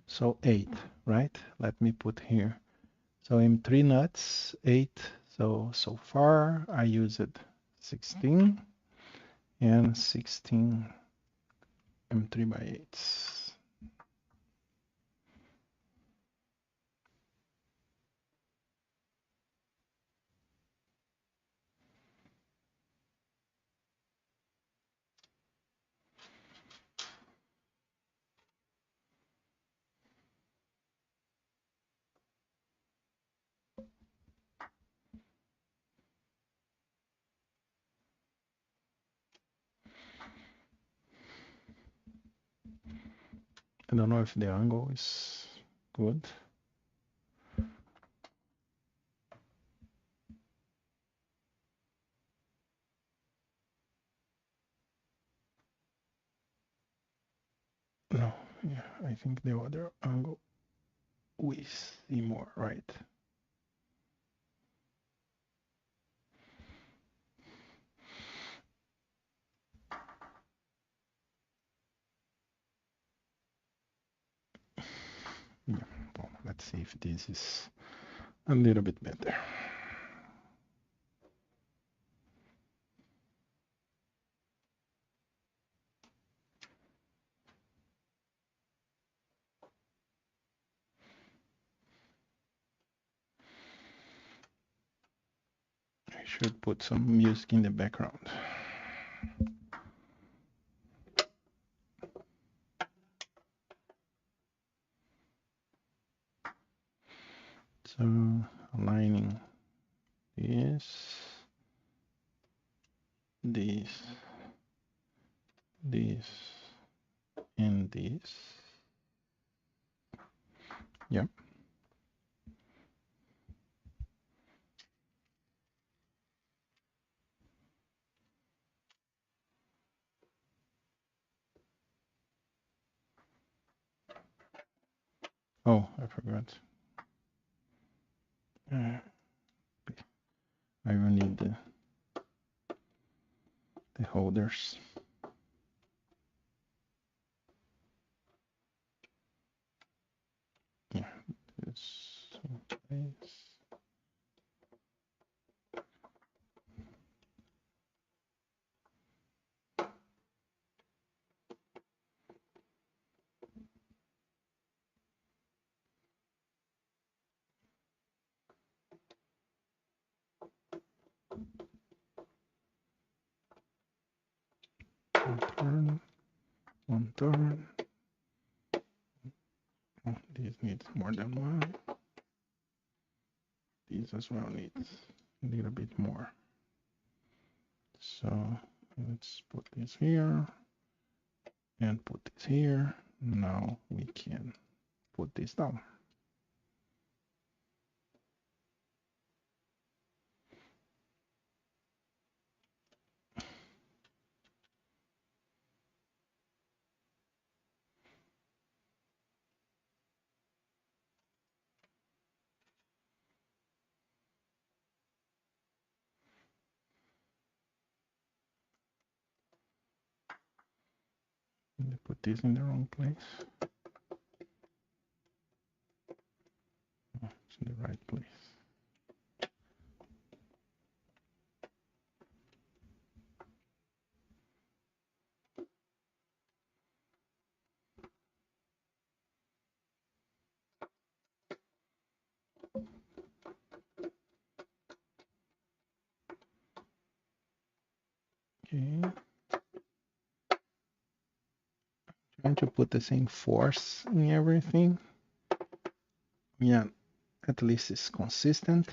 So 8, right? Let me put here. So M3 nuts, 8. So far I used 16 and 16 M3 by 8s. I don't know if the angle is good. No, yeah, I think the other angle we see more, right? Yeah, well, let's see if this is a little bit better. I should put some music in the background. So aligning this, this, this, and this. Yep. Oh, I forgot. I will need the holders. Yeah, this place. One turn. Oh, this needs more than one. These as well needs a little bit more. So let's put this here and put this here. Now we can put this down. Let me put this in the wrong place. Oh, it's in the right place. Okay. Trying to put the same force in everything. Yeah, at least it's consistent.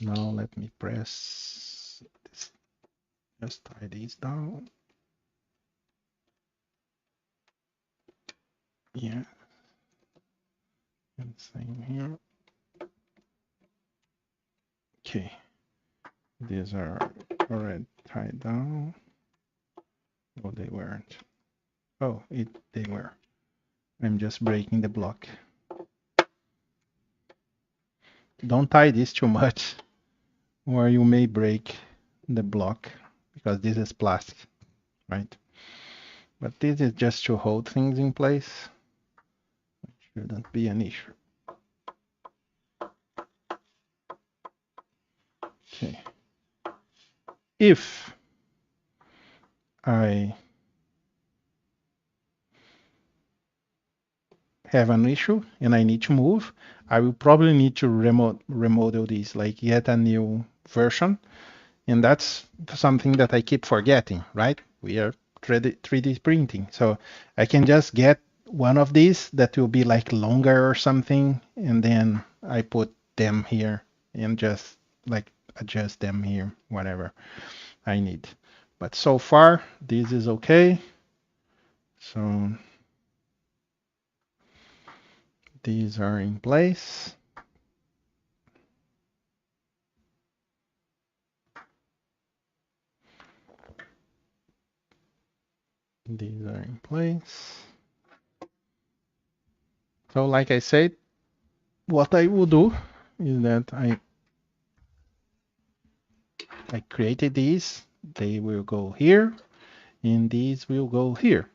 Now let me press this. Just tie these down. Yeah. And same here. Okay. These are already tied down. Oh, they weren't. Oh, they were. I'm just breaking the block. Don't tie this too much, or you may break the block, because this is plastic, right? But this is just to hold things in place. It shouldn't be an issue. Okay. If I have an issue and I need to move, I will probably need to remodel this, like yet a new version. And that's something that I keep forgetting, right? We are 3D printing. So I can just get one of these that will be like longer or something, and then I put them here and just like adjust them here, whatever I need. But so far, this is okay. So these are in place. These are in place. So like I said, what I will do is that I created these. They will go here, and these will go here,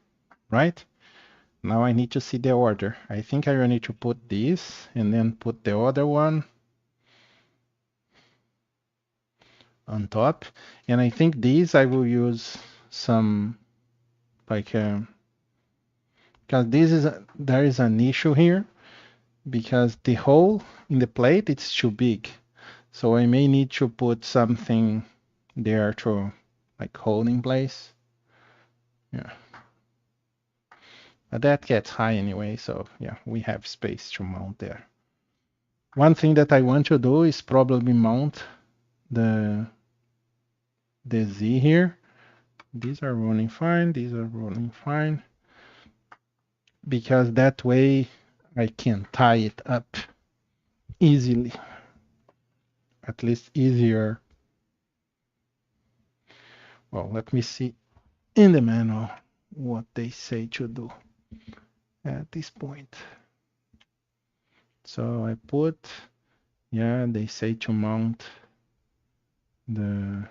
right? Now I need to see the order. I think I will need to put this and then put the other one on top. And I think these I will use some like because there is an issue here because the hole in the plate it's too big. So I may need to put something there to like hold in place. Yeah. But that gets high anyway, so yeah, we have space to mount there. One thing that I want to do is probably mount the Z here. These are running fine, these are running fine. Because that way I can tie it up easily. At least easier. Well, let me see in the manual what they say to do at this point. So I put, yeah, they say to mount the,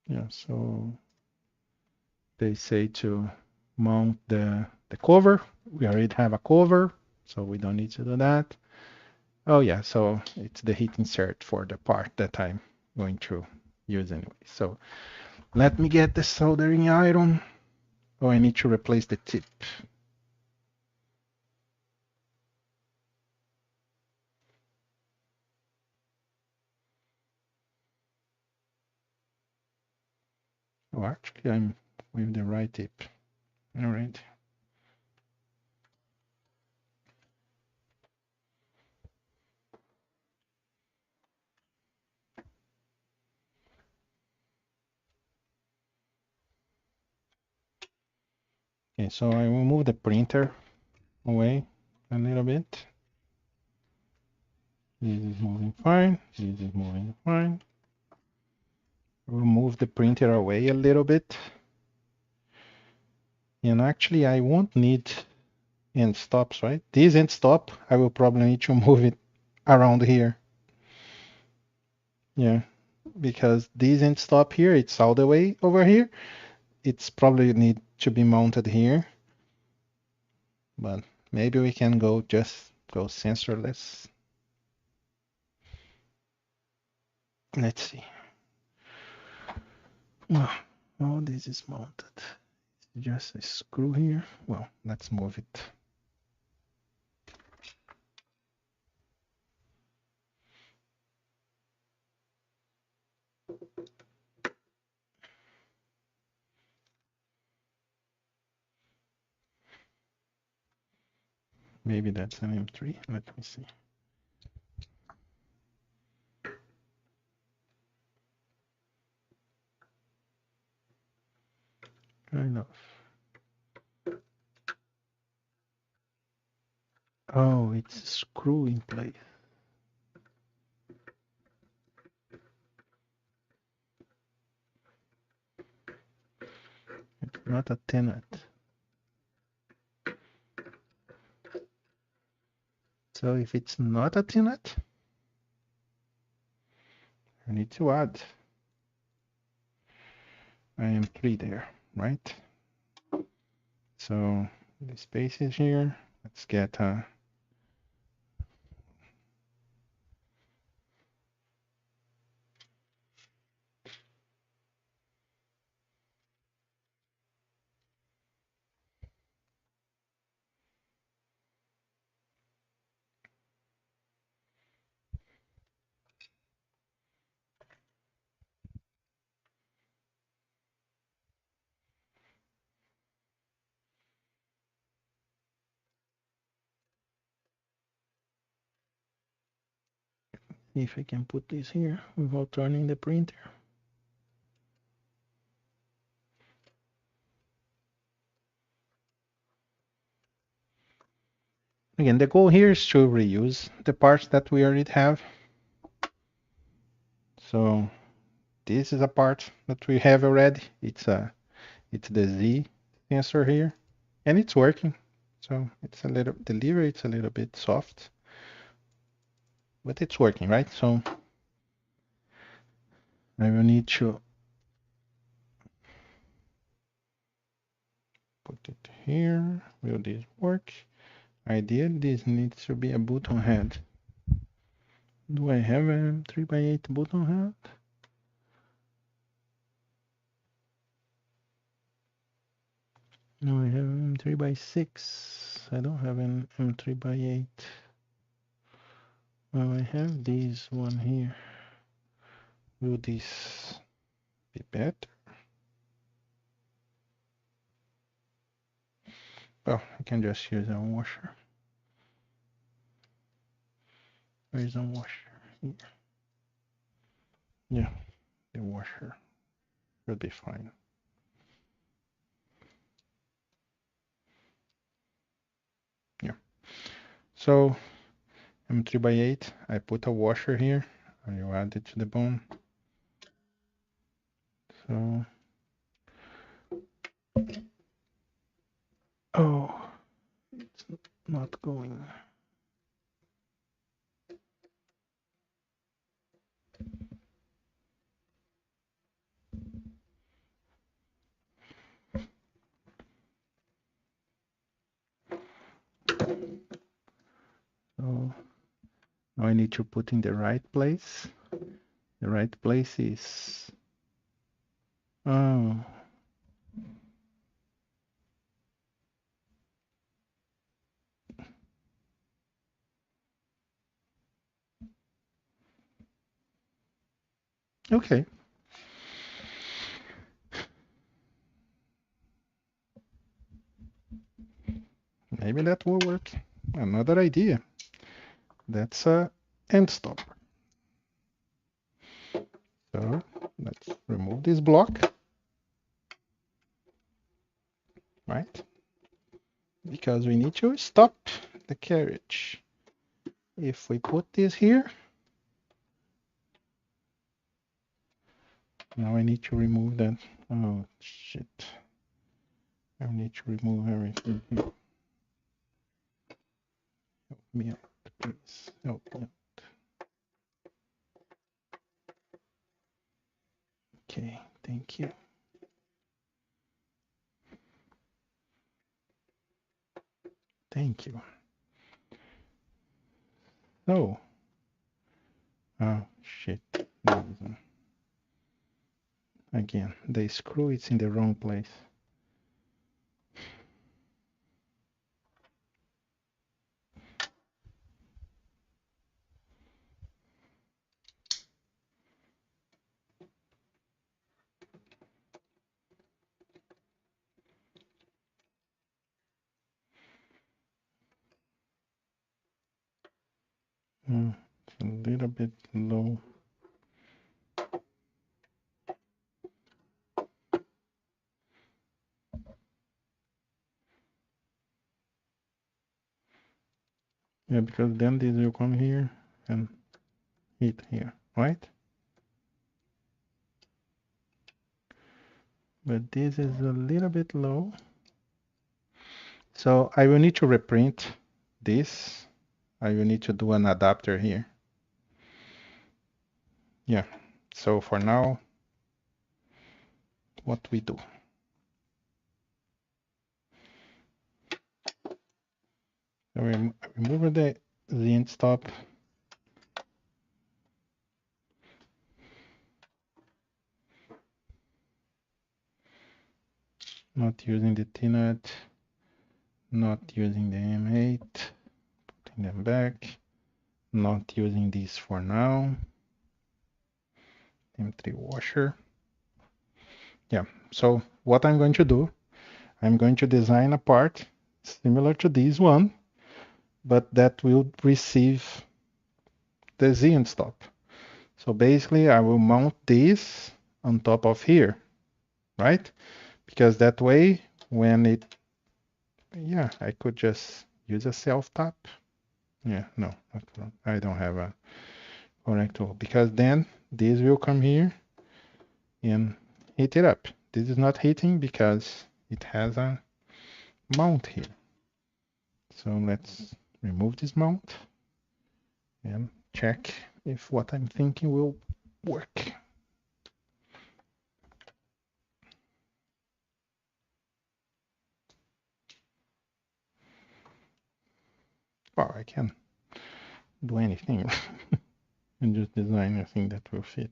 yeah, so they say to mount the cover. We already have a cover, so we don't need to do that. Oh yeah, so it's the heat insert for the part that I'm going to use anyway. So let me get the soldering iron. Oh, I need to replace the tip. Oh, actually, I'm with the right tip. All right. Okay, so I will move the printer away a little bit. This is moving fine. This is moving fine. We'll move the printer away a little bit. And actually, I won't need end stops, right? This end stop, I will probably need to move it around here. Yeah, because this end stop here, it's all the way over here. It's probably need to be mounted here. But maybe we can just go sensorless. Let's see. Well, oh, this is mounted. Just a screw here. Well, let's move it. Maybe that's an M3. Let me see. Kind of. Oh, it's a screw in place. It's not a tenet. So if it's not a tenet, I need to add IM3 there, right? So the space is here. Let's get a see if I can put this here without turning the printer. Again, the goal here is to reuse the parts that we already have. So this is a part that we have already. It's the Z sensor here, and it's working. So it's a little delivery. It's a little bit soft, but it's working, right? So I will need to put it here. Will this work? Idea, this needs to be a button head. Do I have a 3x8 button head? No, I have an M3x6. I don't have an M3x8. Well, I have this one here. Will this be better? Well, I can just use a washer. Where is a washer? Here. Yeah, the washer will be fine. Yeah. So M3x8, I put a washer here. I will add it to the bone. So, oh, it's not going. So now I need to put in the right place. The right place is, oh, okay. Maybe that will work. Another idea. That's a end stop. So let's remove this block, right? Because we need to stop the carriage. If we put this here, now I need to remove that. Oh, shit. I need to remove everything here. Help me out, please. Help me out. Okay, thank you. Thank you. Oh. Oh, shit. Again, the screw is in the wrong place. It's a little bit low. Yeah, because then this will come here and hit here, right? But this is a little bit low. So I will need to reprint this. I will need to do an adapter here. Yeah, so for now, what we do. So we remove the end stop. Not using the T-nut, not using the M8, putting them back, not using this for now. M3 washer. Yeah, so what I'm going to do, I'm going to design a part similar to this one, but that will receive the Z end stop. So basically I will mount this on top of here, right? Because that way when it, yeah, I could just use a self-tap. Yeah, no, I don't have a correct tool, because then this will come here and heat it up. This is not heating because it has a mount here. So let's remove this mount and check if what I'm thinking will work. Well, I can do anything and just design a thing that will fit.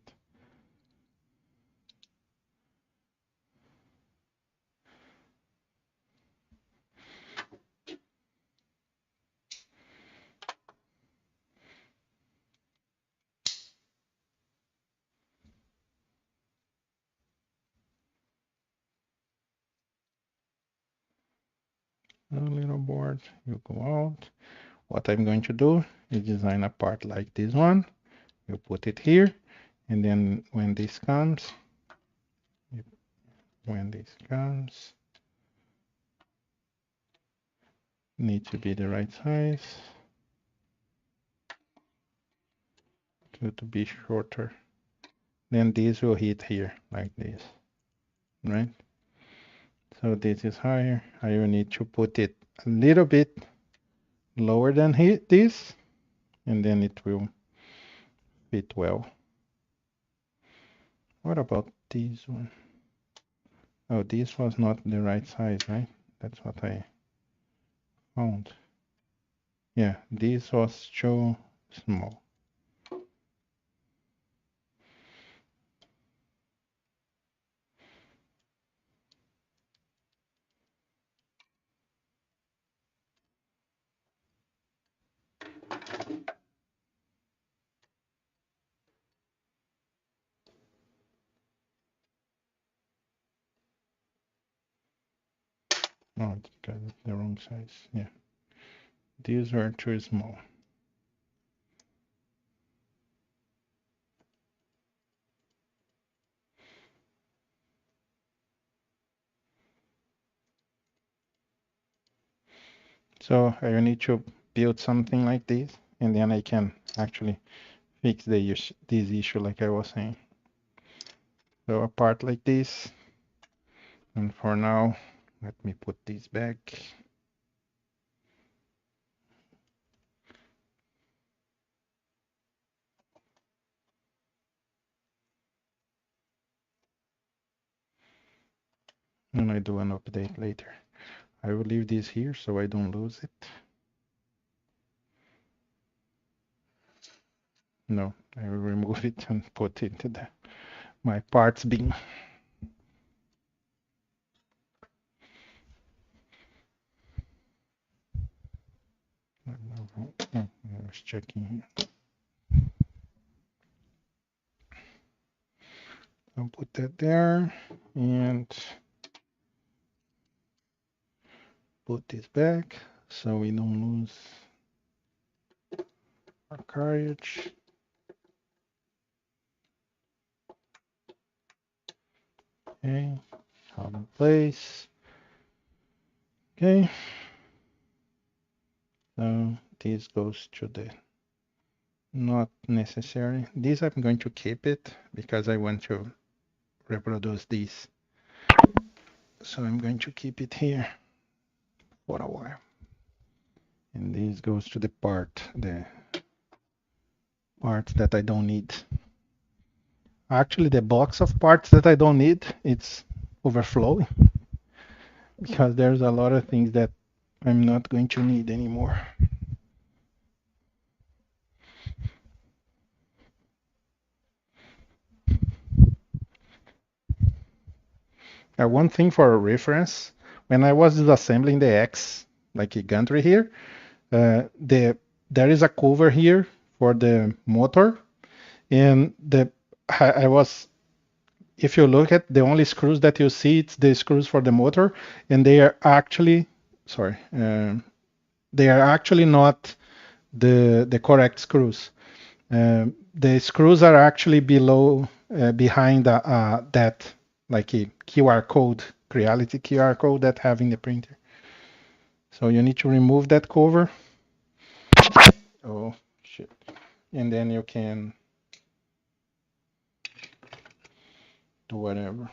A little board, you go out. What I'm going to do is design a part like this one. You put it here, and then when this comes, need to be the right size to be shorter. Then this will hit here like this, right? So this is higher. I will need to put it a little bit lower than this, and then it will fit well. What about this one? Oh, this was not the right size, right? That's what I found. Yeah, this was too small. Oh, it's got the wrong size. Yeah, these are too small. So I need to build something like this, and then I can actually fix this issue like I was saying. So a part like this, and for now, let me put this back. And I do an update later. I will leave this here so I don't lose it. No, I will remove it and put it into my parts bin. I was checking here. I'll put that there and put this back so we don't lose our carriage. Okay, hold in place. Okay, so this goes to the not necessary. This I'm going to keep it because I want to reproduce this. So I'm going to keep it here for a while. And this goes to the parts that I don't need. Actually, the box of parts that I don't need, it's overflowing because there's a lot of things that I'm not going to need anymore. One thing for a reference, when I was disassembling the X, like a gantry here, there is a cover here for the motor, and I was, if you look at the only screws that you see, it's the screws for the motor, and they are actually, sorry, they are actually not the correct screws. The screws are actually below, behind that, like a QR code, Creality QR code that have in the printer. So you need to remove that cover. Oh, shit. And then you can do whatever.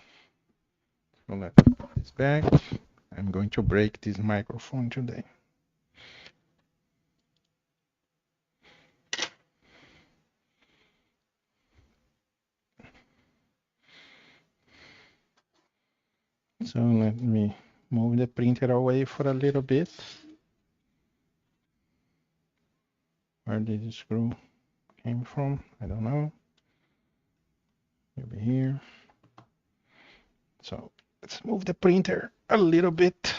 So let's put this back. I'm going to break this microphone today. So let me move the printer away for a little bit. Where did the screw came from? I don't know. Maybe here. So let's move the printer a little bit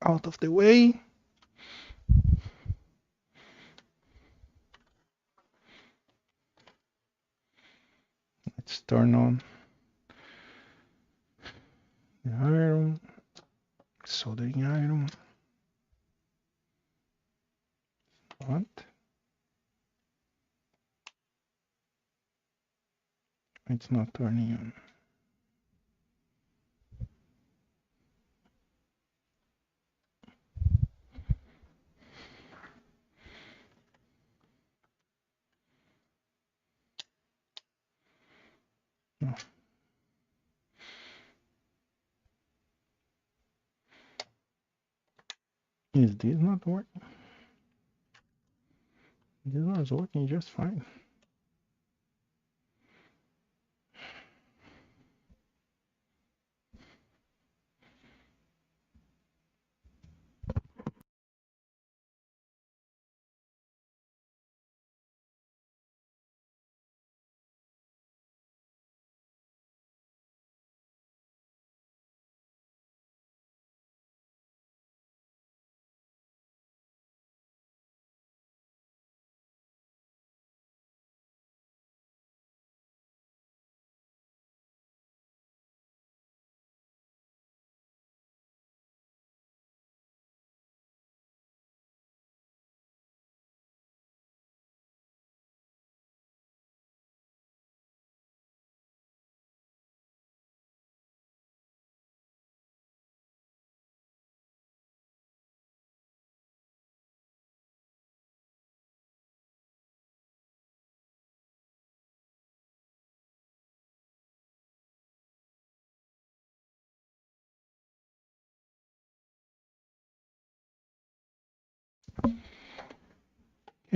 out of the way. Let's turn on the iron, soldering iron. What? It's not turning on. No. Is this not working? This was working just fine.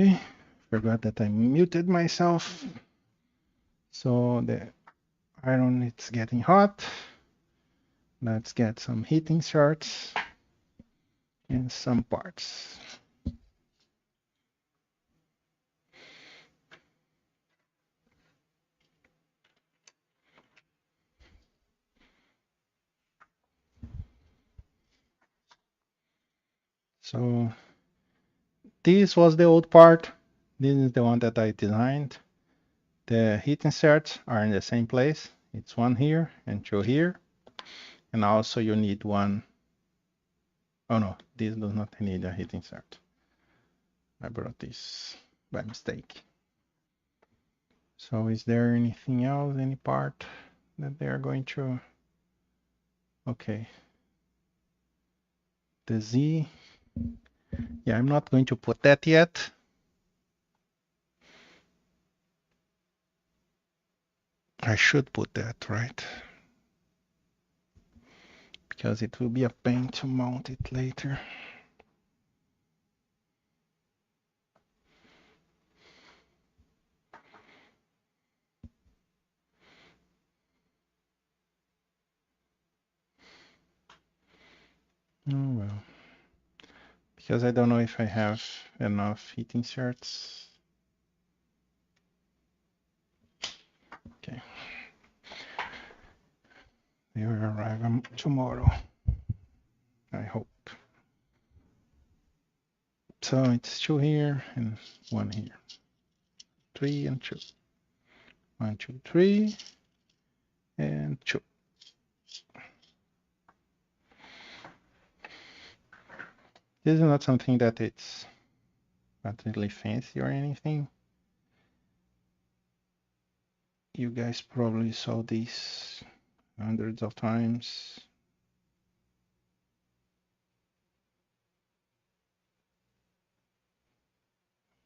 Okay, forgot that I muted myself. So the iron it's getting hot. Let's get some heat inserts and some parts. So this was the old part. This is the one that I designed. The heat inserts are in the same place. It's one here and two here. And also you need one. Oh no, this does not need a heat insert. I brought this by mistake. So is there anything else, any part that they are going to? Okay. The Z. Yeah, I'm not going to put that yet. I should put that, right? Because it will be a pain to mount it later. Oh well. Because I don't know if I have enough heat inserts. Okay. They will arrive tomorrow, I hope. So it's two here and one here. 3 and 2. 1, 2, 3 and 2. This is not something that it's particularly fancy or anything. You guys probably saw this hundreds of times.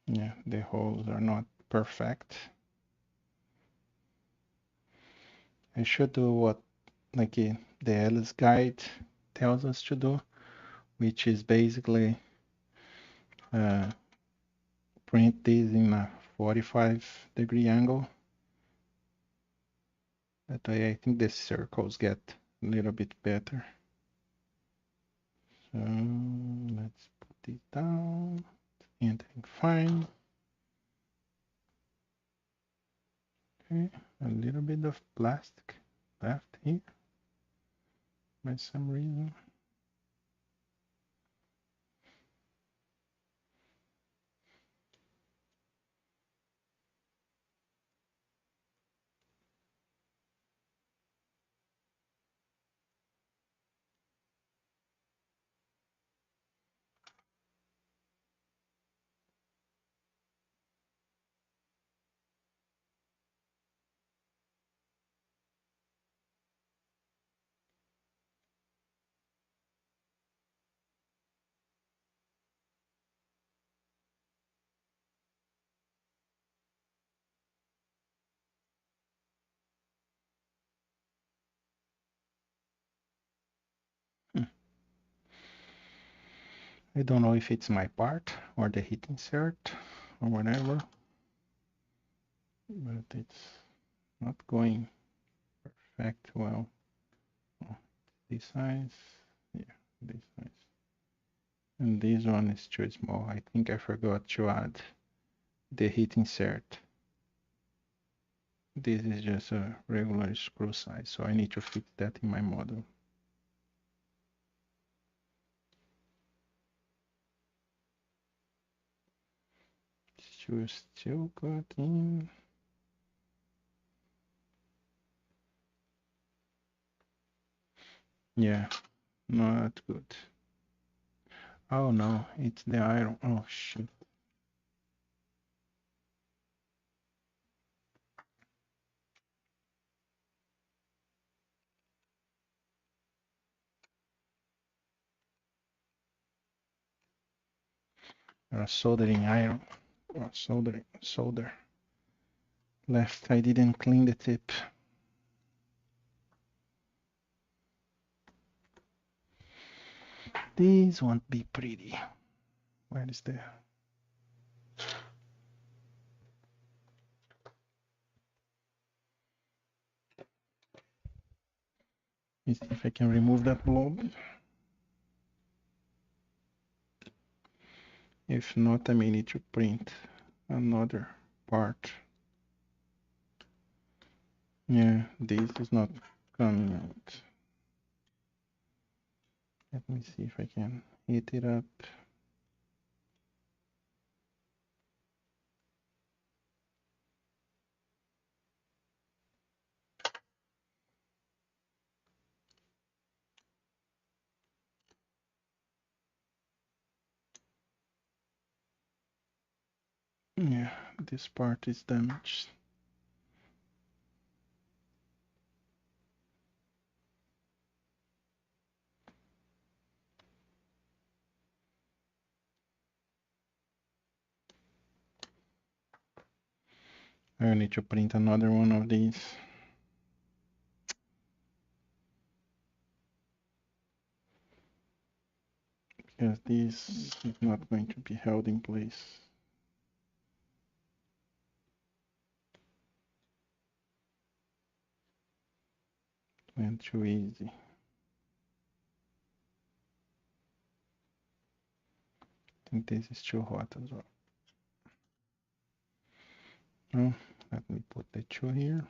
Yeah, the holes are not perfect. I should do what the Alice guide tells us to do, which is basically print this in a 45-degree angle. That way I think the circles get a little bit better. So let's put it down Entering fine. Okay, a little bit of plastic left here by some reason. I don't know if it's my part or the heat insert or whatever, but it's not going perfect well. Oh, this size, yeah, this size. And this one is too small. I think I forgot to add the heat insert. This is just a regular screw size, so I need to fix that in my model. Still got in. Yeah, not good. Oh no, it's the iron. Oh shit. Soldering iron. Oh, solder. Left, I didn't clean the tip. These won't be pretty. Where is the... Let's see if I can remove that blob. If not, I may need to print another part. Yeah, this is not coming out. Let me see if I can heat it up. Yeah, this part is damaged. I need to print another one of these. Because this is not going to be held in place. Went too easy. I think this is too hot as well. Oh, let me put the two here.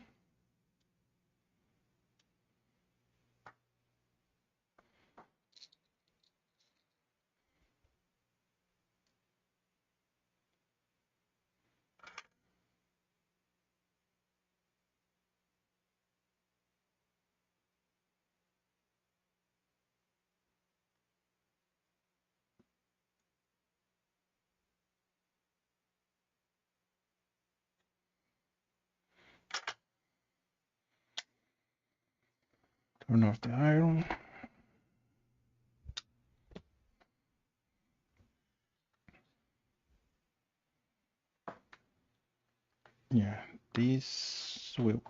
Turn off the iron. Yeah, this will.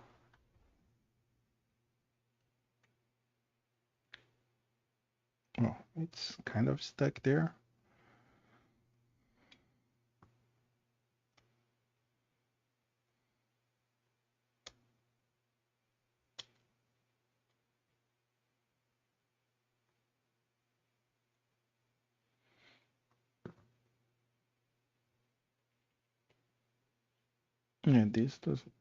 Oh, it's kind of stuck there. Yeah,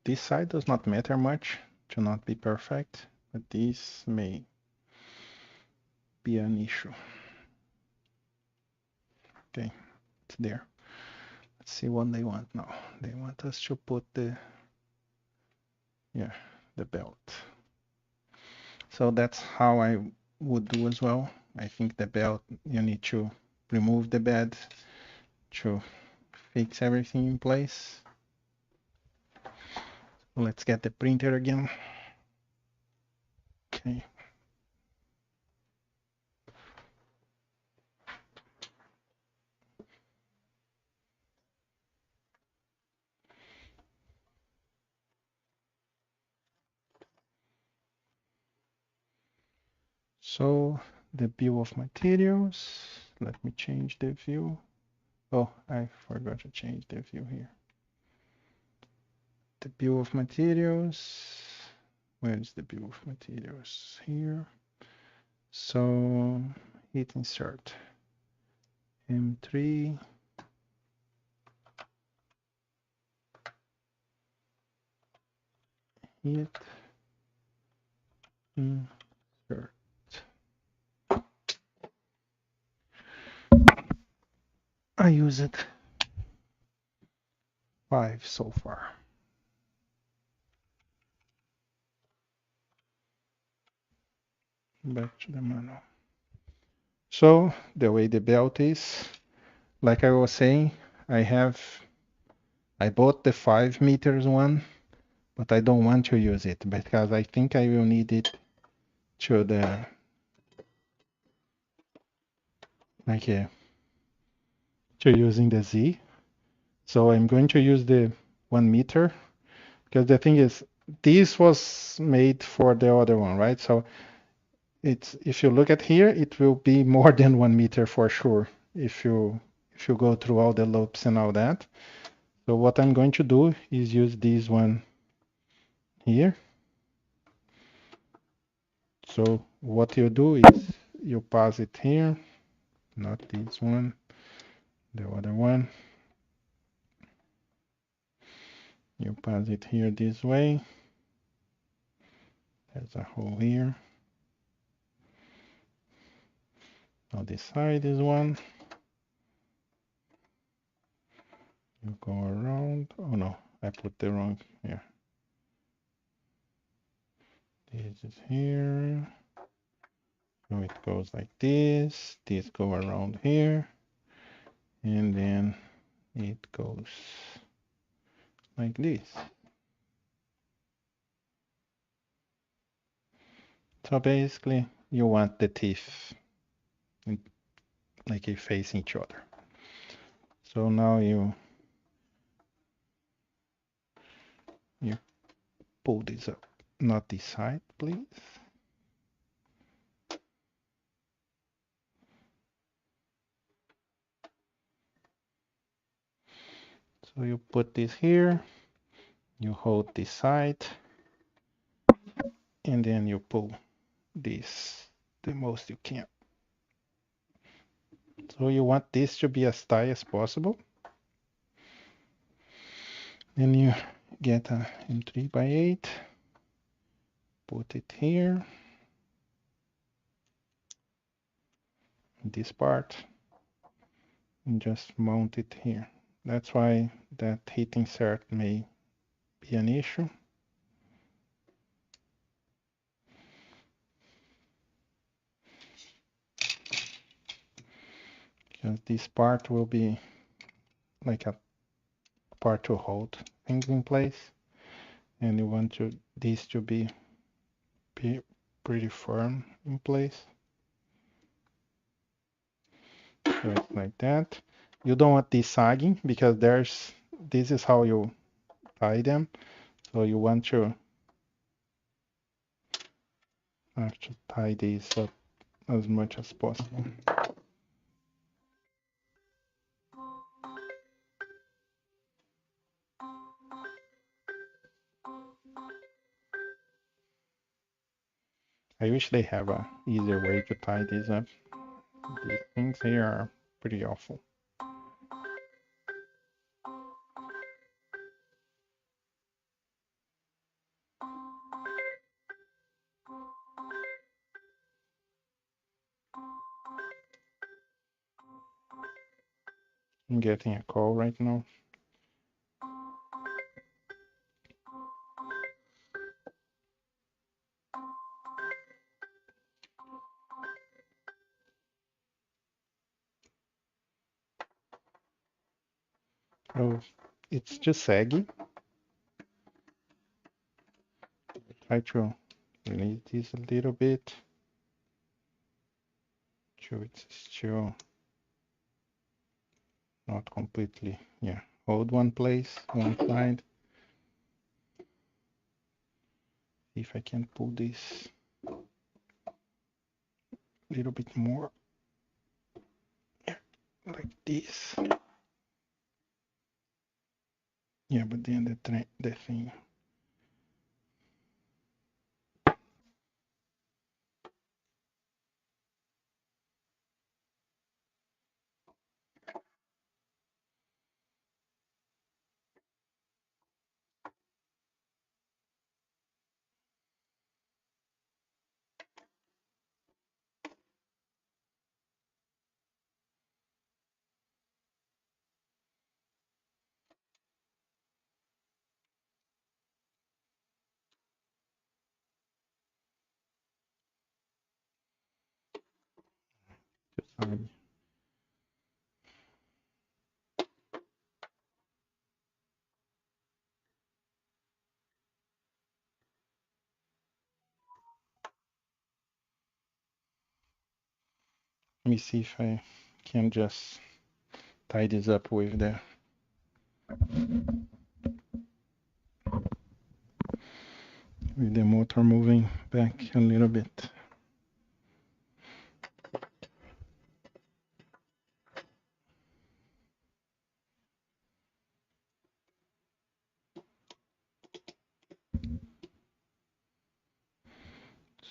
this side does not matter much to not be perfect, but this may be an issue. Okay, it's there. Let's see what they want now. They want us to put the belt. So that's how I would do as well. I think the belt, you need to remove the bed to fix everything in place. Let's get the printer again. Okay. So the bill of materials, let me change the view. Oh, I forgot to change the view here. The bill of materials, where is the bill of materials? Here. So hit insert. M3. Hit insert. I use it 5 so far. Back to the manual. So the way the belt is, like I was saying, I bought the 5 meters one, but I don't want to use it because I think I will need it to the to using the Z. So I'm going to use the 1 meter because the thing is, this was made for the other one, right? So it's, if you look at here, it will be more than 1 meter for sure if you go through all the loops and all that. So what I'm going to do is use this one here. So what you do is you pass it here, not this one, the other one. You pass it here this way. There's a hole here. Now this side is one. You go around. Oh no, I put the wrong here. This is here. So it goes like this. This go around here. And then it goes like this. So basically, you want the teeth like facing each other. So now you pull this up. Not this side, please. So you put this here, you hold this side, and then you pull this the most you can. So you want this to be as tight as possible. Then you get a M3x8, put it here, this part, and just mount it here. That's why that heat insert may be an issue. Because this part will be like a part to hold things in place. And you want this to be pretty firm in place. So it's like that. You don't want this sagging because this is how you tie them. So you want to have to tie these up as much as possible. I wish they have a easier way to tie these up. These things here are pretty awful. I'm getting a call right now. Oh, it's just saggy. Try to release this a little bit. So it's still not completely, yeah. Hold one place, one side. See if I can pull this a little bit more. Yeah, like this. Yeah, but then the thing. Let me see if I can just tie this up with the motor moving back a little bit.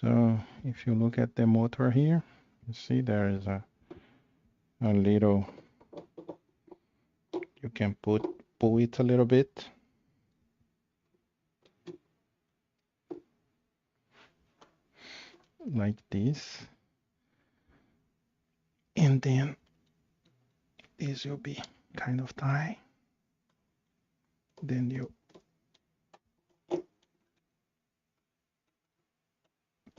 So if you look at the motor here, you see there is a little, you can pull it a little bit. Like this. And then this will be kind of tight. Then you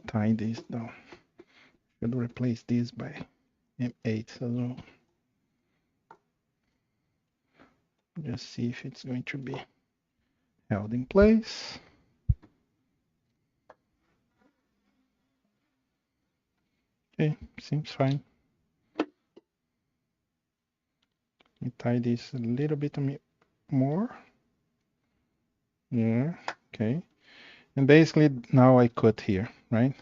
tie this down. Should replace this by M8 as well. Just see if it's going to be held in place. Okay, seems fine. Let me tie this a little bit more. Yeah, okay. And basically now I cut here, right?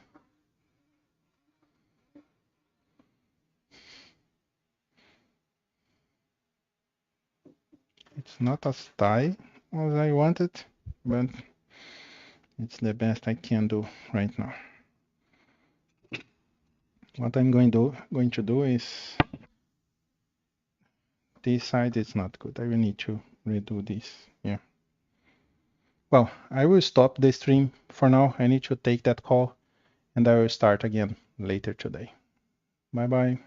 It's not as tight as I wanted, but it's the best I can do right now. What I'm going to do is, this side is not good. I will need to redo this. Yeah. Well, I will stop the stream for now. I need to take that call and I will start again later today. Bye bye.